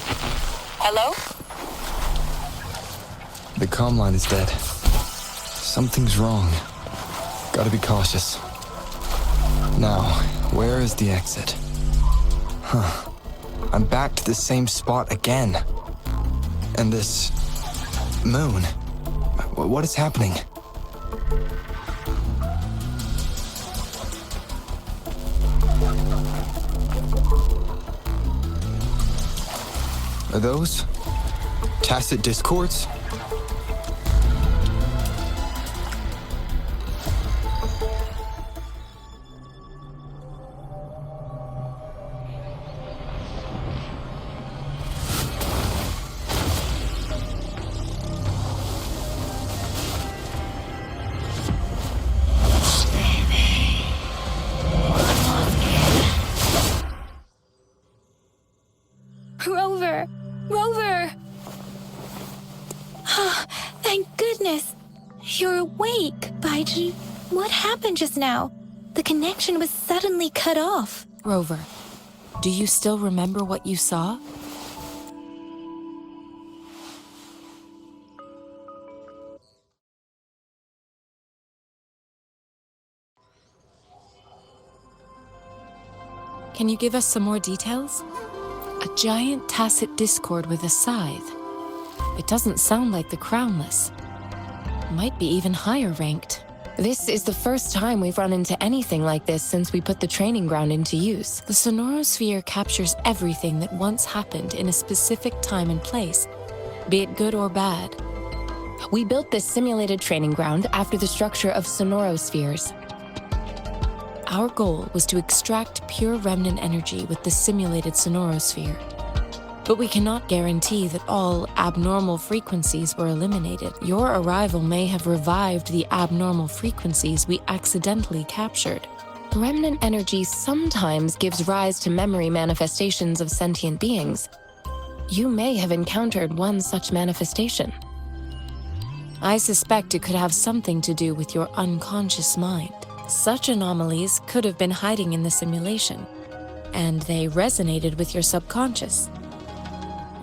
Hello? The comm line is dead. Something's wrong. Gotta be cautious. Now, where is the exit? I'm back to the same spot again. And this moon, What is happening? Are those tacit discords? Rover! Rover! Ah, thank goodness! You're awake, Baiji. What happened just now? The connection was suddenly cut off. Rover, do you still remember what you saw? Can you give us some more details? A giant tacit discord with a scythe. It doesn't sound like the Crownless. Might be even higher ranked. This is the first time we've run into anything like this since we put the training ground into use. The Sonorosphere captures everything that once happened in a specific time and place, be it good or bad. We built this simulated training ground after the structure of Sonorospheres. Our goal was to extract pure remnant energy with the simulated Sonorosphere. But we cannot guarantee that all abnormal frequencies were eliminated. Your arrival may have revived the abnormal frequencies we accidentally captured. Remnant energy sometimes gives rise to memory manifestations of sentient beings. You may have encountered one such manifestation. I suspect it could have something to do with your unconscious mind. Such anomalies could have been hiding in the simulation, and they resonated with your subconscious.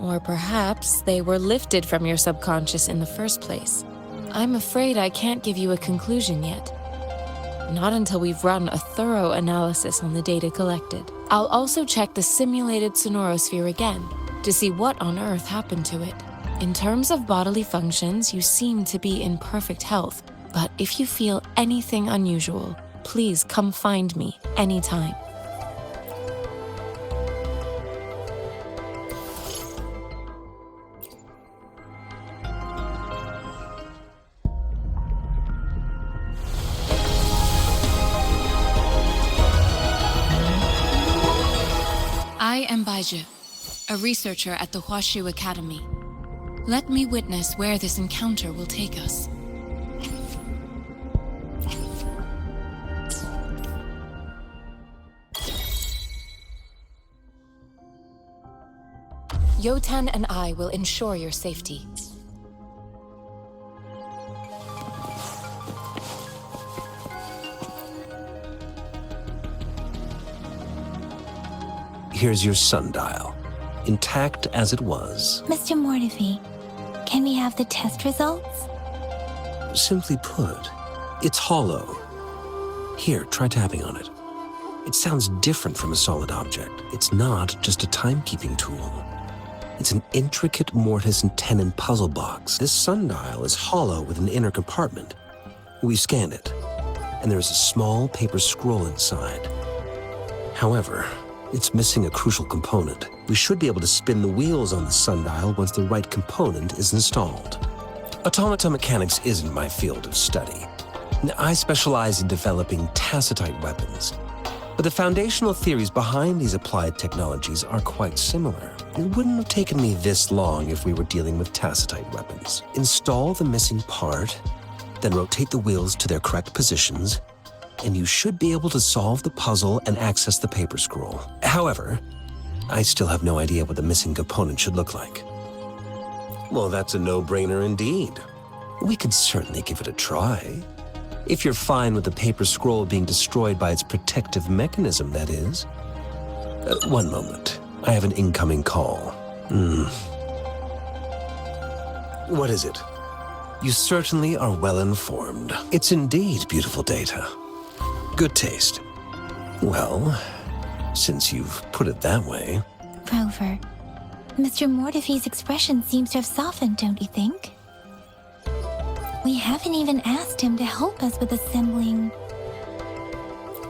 Or perhaps they were lifted from your subconscious in the first place. I'm afraid I can't give you a conclusion yet. Not until we've run a thorough analysis on the data collected. I'll also check the simulated Sonorosphere again to see what on earth happened to it. In terms of bodily functions, you seem to be in perfect health, but if you feel anything unusual, please come find me anytime. I am Baiju, a researcher at the Huashu Academy. Let me witness where this encounter will take us. Yotan and I will ensure your safety. Here's your sundial, intact as it was. Mr. Mortefi, can we have the test results? Simply put, it's hollow. Here, try tapping on it. It sounds different from a solid object. It's not just a timekeeping tool. It's an intricate mortise and tenon puzzle box. This sundial is hollow with an inner compartment. We scanned it, and there's a small paper scroll inside. However, it's missing a crucial component. We should be able to spin the wheels on the sundial once the right component is installed. Automata mechanics isn't my field of study. I specialize in developing tacitite weapons, but the foundational theories behind these applied technologies are quite similar. It wouldn't have taken me this long if we were dealing with tacitite weapons. Install the missing part, then rotate the wheels to their correct positions, and you should be able to solve the puzzle and access the paper scroll. However, I still have no idea what the missing component should look like. Well, that's a no-brainer indeed. We could certainly give it a try. If you're fine with the paper scroll being destroyed by its protective mechanism, that is. One moment. I have an incoming call. What is it? You certainly are well informed. It's indeed beautiful data. Good taste. Well, since you've put it that way. Rover, Mr. Mortefi's expression seems to have softened, don't you think? We haven't even asked him to help us with assembling.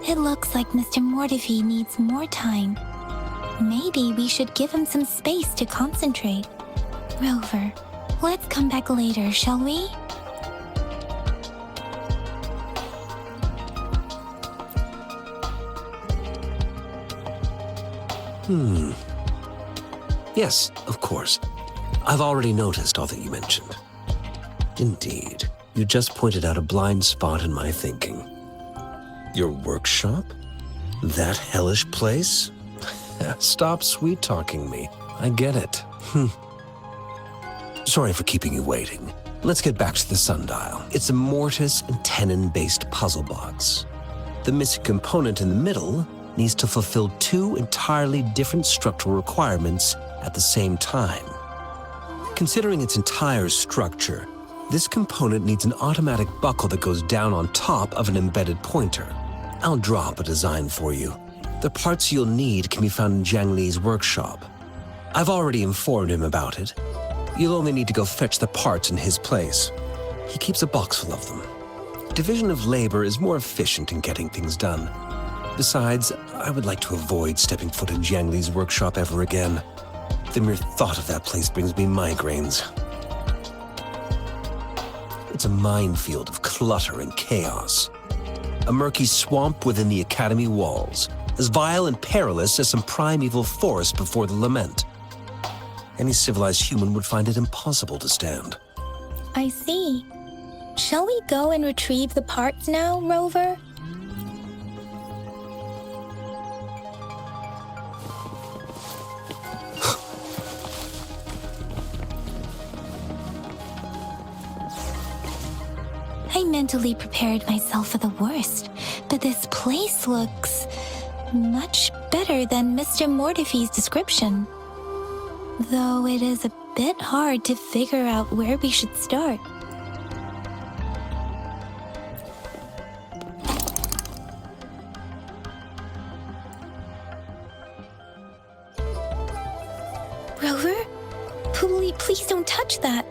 It looks like Mr. Mortefi needs more time. Maybe we should give him some space to concentrate. Rover, let's come back later, shall we? Yes, of course. I've already noticed all that you mentioned. Indeed, you just pointed out a blind spot in my thinking. Your workshop? That hellish place? Stop sweet-talking me. I get it. Sorry for keeping you waiting. Let's get back to the sundial. It's a mortise and tenon-based puzzle box. The missing component in the middle needs to fulfill two entirely different structural requirements at the same time. Considering its entire structure, this component needs an automatic buckle that goes down on top of an embedded pointer. I'll draw up a design for you. The parts you'll need can be found in Jiang Li's workshop. I've already informed him about it. You'll only need to go fetch the parts in his place. He keeps a box full of them. Division of labor is more efficient in getting things done. Besides, I would like to avoid stepping foot in Jiang Li's workshop ever again. The mere thought of that place brings me migraines. It's a minefield of clutter and chaos. A murky swamp within the Academy walls, as vile and perilous as some primeval forest before the lament. Any civilized human would find it impossible to stand. I see. Shall we go and retrieve the parts now, Rover? I mentally prepared myself for the worst, but this place looks much better than Mr. Mortefi's description. Though it is a bit hard to figure out where we should start. Rover? Please don't touch that.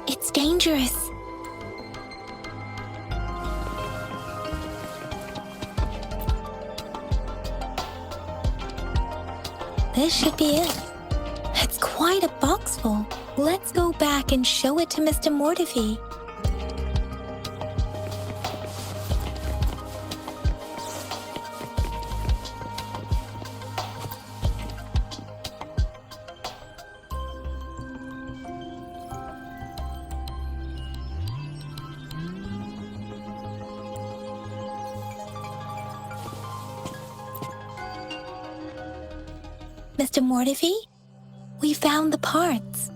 It's dangerous. This should be it. It's quite a box full. Let's go back and show it to Mr. Mortefi. Mr. Mortefi, we found the parts.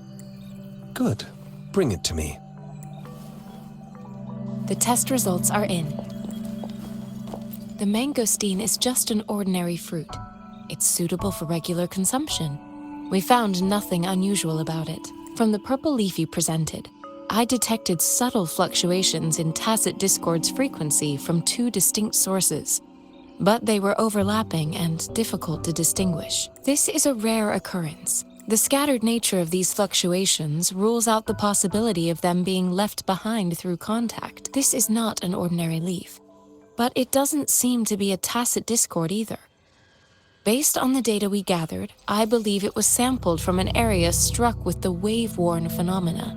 Good. Bring it to me. The test results are in. The mangosteen is just an ordinary fruit. It's suitable for regular consumption. We found nothing unusual about it. From the purple leaf you presented, I detected subtle fluctuations in tacit discord's frequency from two distinct sources, but they were overlapping and difficult to distinguish. This is a rare occurrence. The scattered nature of these fluctuations rules out the possibility of them being left behind through contact. This is not an ordinary leaf, but it doesn't seem to be a tacit discord either. Based on the data we gathered, I believe it was sampled from an area struck with the wave-worn phenomena.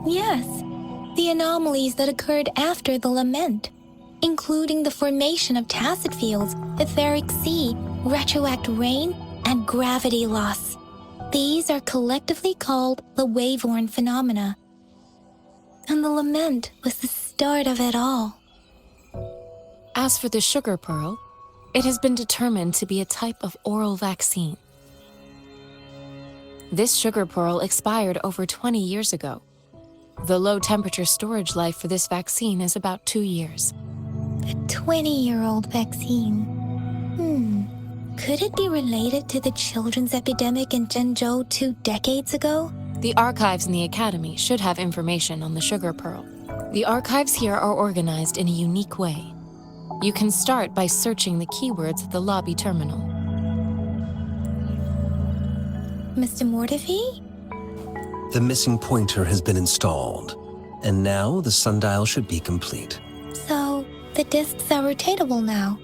Yes, the anomalies that occurred after the lament, including the formation of tacit fields, etheric sea, retroact rain, and gravity loss. These are collectively called the wave-worn phenomena. And the lament was the start of it all. As for the sugar pearl, it has been determined to be a type of oral vaccine. This sugar pearl expired over 20 years ago. The low-temperature storage life for this vaccine is about 2 years. A 20-year-old vaccine. Could it be related to the children's epidemic in Zhengzhou 2 decades ago? The archives in the Academy should have information on the sugar pearl. The archives here are organized in a unique way. You can start by searching the keywords at the lobby terminal. Mr. Mortefi? The missing pointer has been installed, and now the sundial should be complete. So, the discs are rotatable now.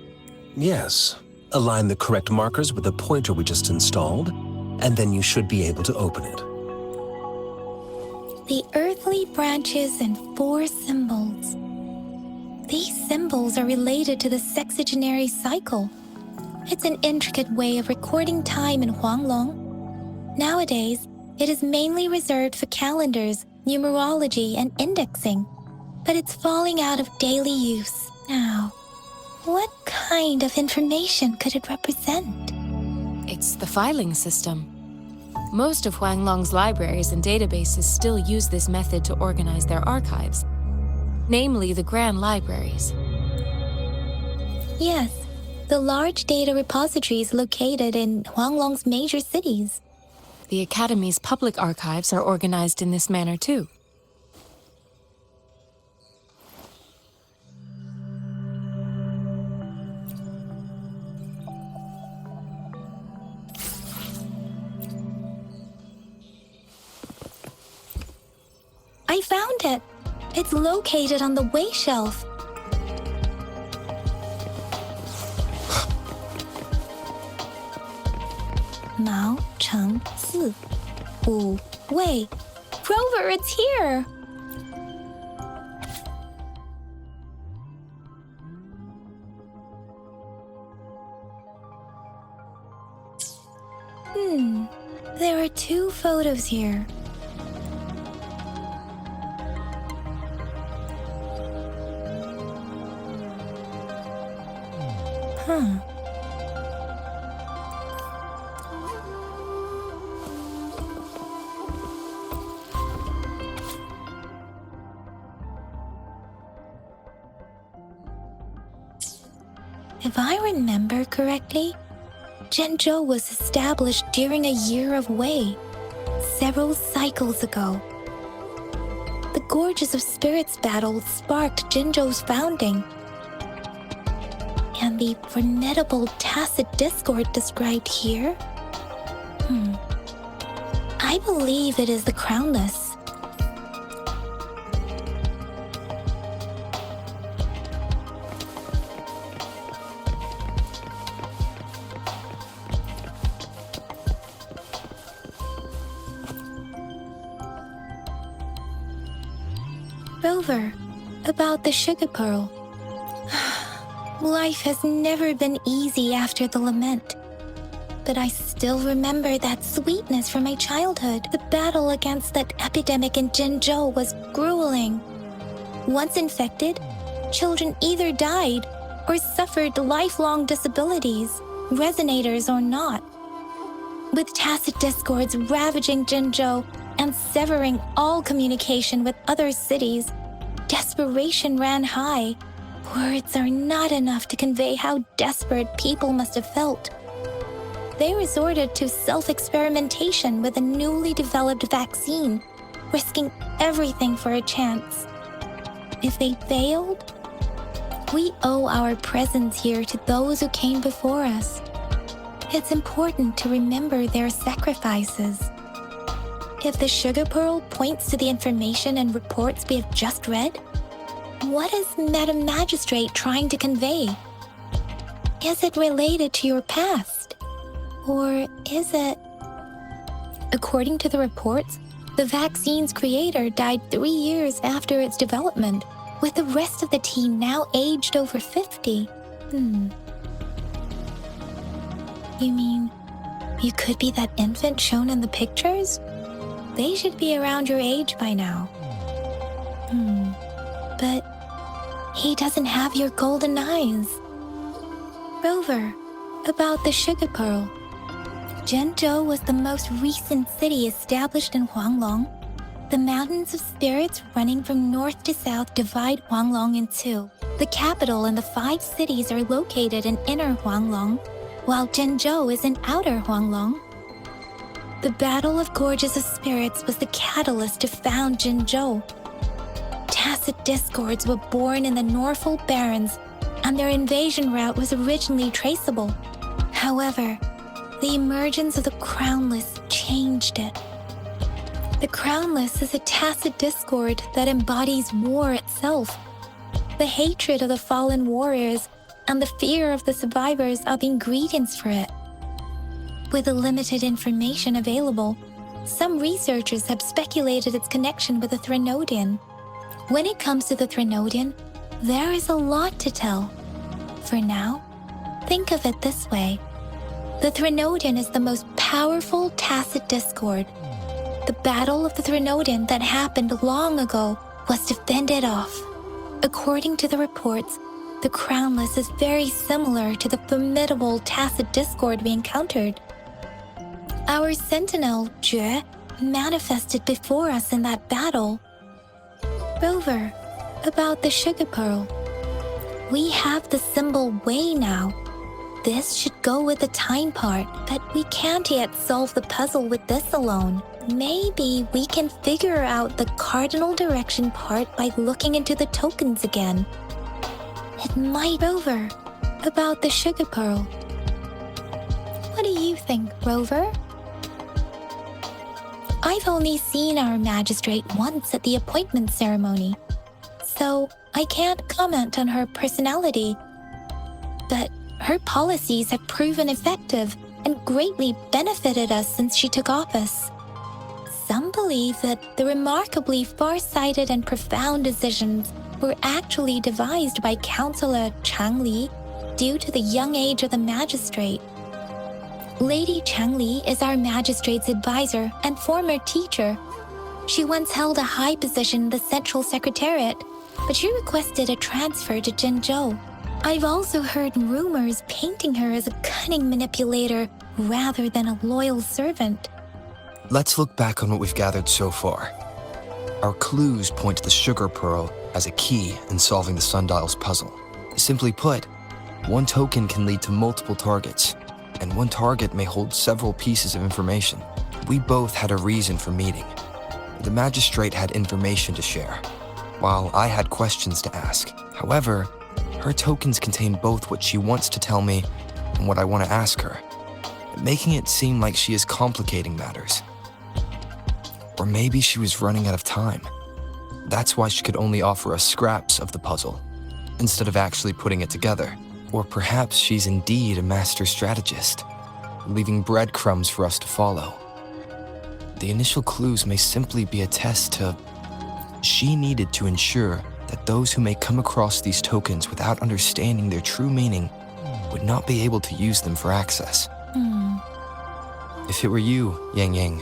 Yes. Align the correct markers with the pointer we just installed, and then you should be able to open it. The earthly branches and 4 symbols. These symbols are related to the sexagenary cycle. It's an intricate way of recording time in Huanglong. Nowadays, it is mainly reserved for calendars, numerology, and indexing, but it's falling out of daily use now. What kind of information could it represent? It's the filing system. Most of Huanglong's libraries and databases still use this method to organize their archives, namely the Grand Libraries. Yes, the large data repositories located in Huanglong's major cities. The Academy's public archives are organized in this manner too. I found it! It's located on the way shelf. Mao, Cheng, Si, Wu, Wei. Rover, it's here! There are 2 photos here. If I remember correctly, Zhenzhou was established during a year of Wei, several cycles ago. The Gorges of Spirits battle sparked Zhenzhou's founding. And the formidable tacit discord described here? I believe it is the Crownless. Rover, about the sugar pearl. Life has never been easy after the lament. But I still remember that sweetness from my childhood. The battle against that epidemic in Zhenzhou was grueling. Once infected, children either died or suffered lifelong disabilities, resonators or not. With tacit discords ravaging Zhenzhou and severing all communication with other cities, desperation ran high. Words are not enough to convey how desperate people must have felt. They resorted to self-experimentation with a newly developed vaccine, risking everything for a chance. If they failed, we owe our presence here to those who came before us. It's important to remember their sacrifices. If the sugar pearl points to the information and reports we have just read, what is Madam Magistrate trying to convey? Is it related to your past? Or is it... According to the reports, the vaccine's creator died 3 years after its development, with the rest of the team now aged over 50. You mean, you could be that infant shown in the pictures? They should be around your age by now. But he doesn't have your golden eyes. Rover, about the sugar pearl. Zhenzhou was the most recent city established in Huanglong. The mountains of spirits running from north to south divide Huanglong in 2. The capital and the 5 cities are located in inner Huanglong, while Zhenzhou is in outer Huanglong. The Battle of Gorges of Spirits was the catalyst to found Zhenzhou. Tacit discords were born in the Norfolk Barrens, and their invasion route was originally traceable. However, the emergence of the Crownless changed it. The Crownless is a tacit discord that embodies war itself. The hatred of the fallen warriors and the fear of the survivors are the ingredients for it. With the limited information available, some researchers have speculated its connection with the Threnodian. When it comes to the Threnodian, there is a lot to tell. For now, think of it this way. The Threnodian is the most powerful tacit discord. The Battle of the Threnodian that happened long ago was to fend it off. According to the reports, the Crownless is very similar to the formidable tacit discord we encountered. Our sentinel, Jue, manifested before us in that battle. Rover, about the sugar pearl. We have the symbol Wei now. This should go with the time part, but we can't yet solve the puzzle with this alone. Maybe we can figure out the cardinal direction part by looking into the tokens again. It might Rover, about the sugar pearl. What do you think, Rover? I've only seen our magistrate once at the appointment ceremony, so I can't comment on her personality. But her policies have proven effective and greatly benefited us since she took office. Some believe that the remarkably far-sighted and profound decisions were actually devised by Councillor Changli due to the young age of the magistrate. Lady Changli is our magistrate's advisor and former teacher. She once held a high position in the Central Secretariat, but she requested a transfer to Zhengzhou. I've also heard rumors painting her as a cunning manipulator rather than a loyal servant. Let's look back on what we've gathered so far. Our clues point to the sugar pearl as a key in solving the sundial's puzzle. Simply put, one token can lead to multiple targets, and one target may hold several pieces of information. We both had a reason for meeting. The magistrate had information to share, while I had questions to ask. However, her tokens contain both what she wants to tell me and what I want to ask her, making it seem like she is complicating matters. Or maybe she was running out of time. That's why she could only offer us scraps of the puzzle, instead of actually putting it together. Or perhaps she's indeed a master strategist, leaving breadcrumbs for us to follow. The initial clues may simply be a test to... She needed to ensure that those who may come across these tokens without understanding their true meaning would not be able to use them for access. If it were you, Yang Yang,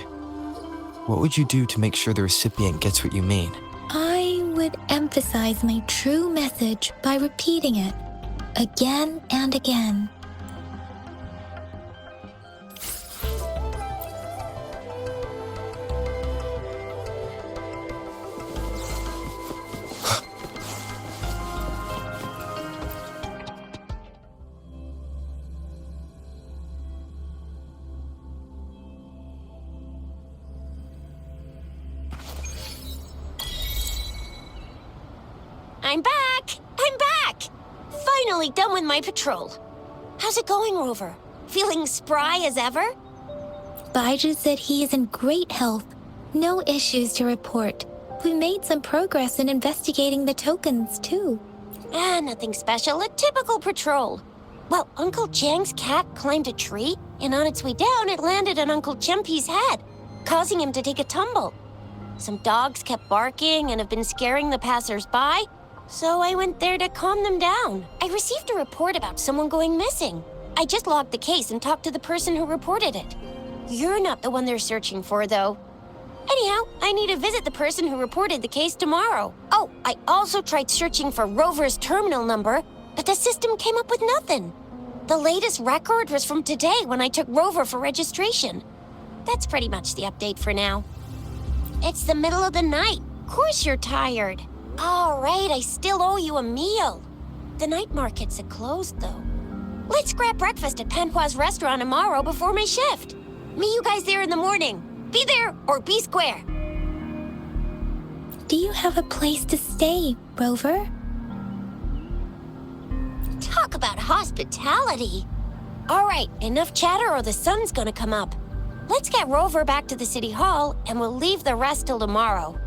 what would you do to make sure the recipient gets what you mean? I would emphasize my true message by repeating it again and again. I'm back! I'm back! Finally done with my patrol. How's it going, Rover? Feeling spry as ever? Baiju said he is in great health. No issues to report. We made some progress in investigating the tokens, too. Nothing special. A typical patrol. Well, Uncle Chang's cat climbed a tree, and on its way down, it landed on Uncle Chempi's head, causing him to take a tumble. Some dogs kept barking and have been scaring the passers-by, so I went there to calm them down. I received a report about someone going missing. I just logged the case and talked to the person who reported it. You're not the one they're searching for, though. Anyhow, I need to visit the person who reported the case tomorrow. Oh, I also tried searching for Rover's terminal number, but the system came up with nothing. The latest record was from today when I took Rover for registration. That's pretty much the update for now. It's the middle of the night. Of course you're tired. All right, I still owe you a meal. The night markets are closed, though. Let's grab breakfast at Panhua's restaurant tomorrow before my shift. Meet you guys there in the morning. Be there or be square. Do you have a place to stay, Rover? Talk about hospitality. All right, enough chatter or the sun's gonna come up. Let's get Rover back to the city hall, and we'll leave the rest till tomorrow.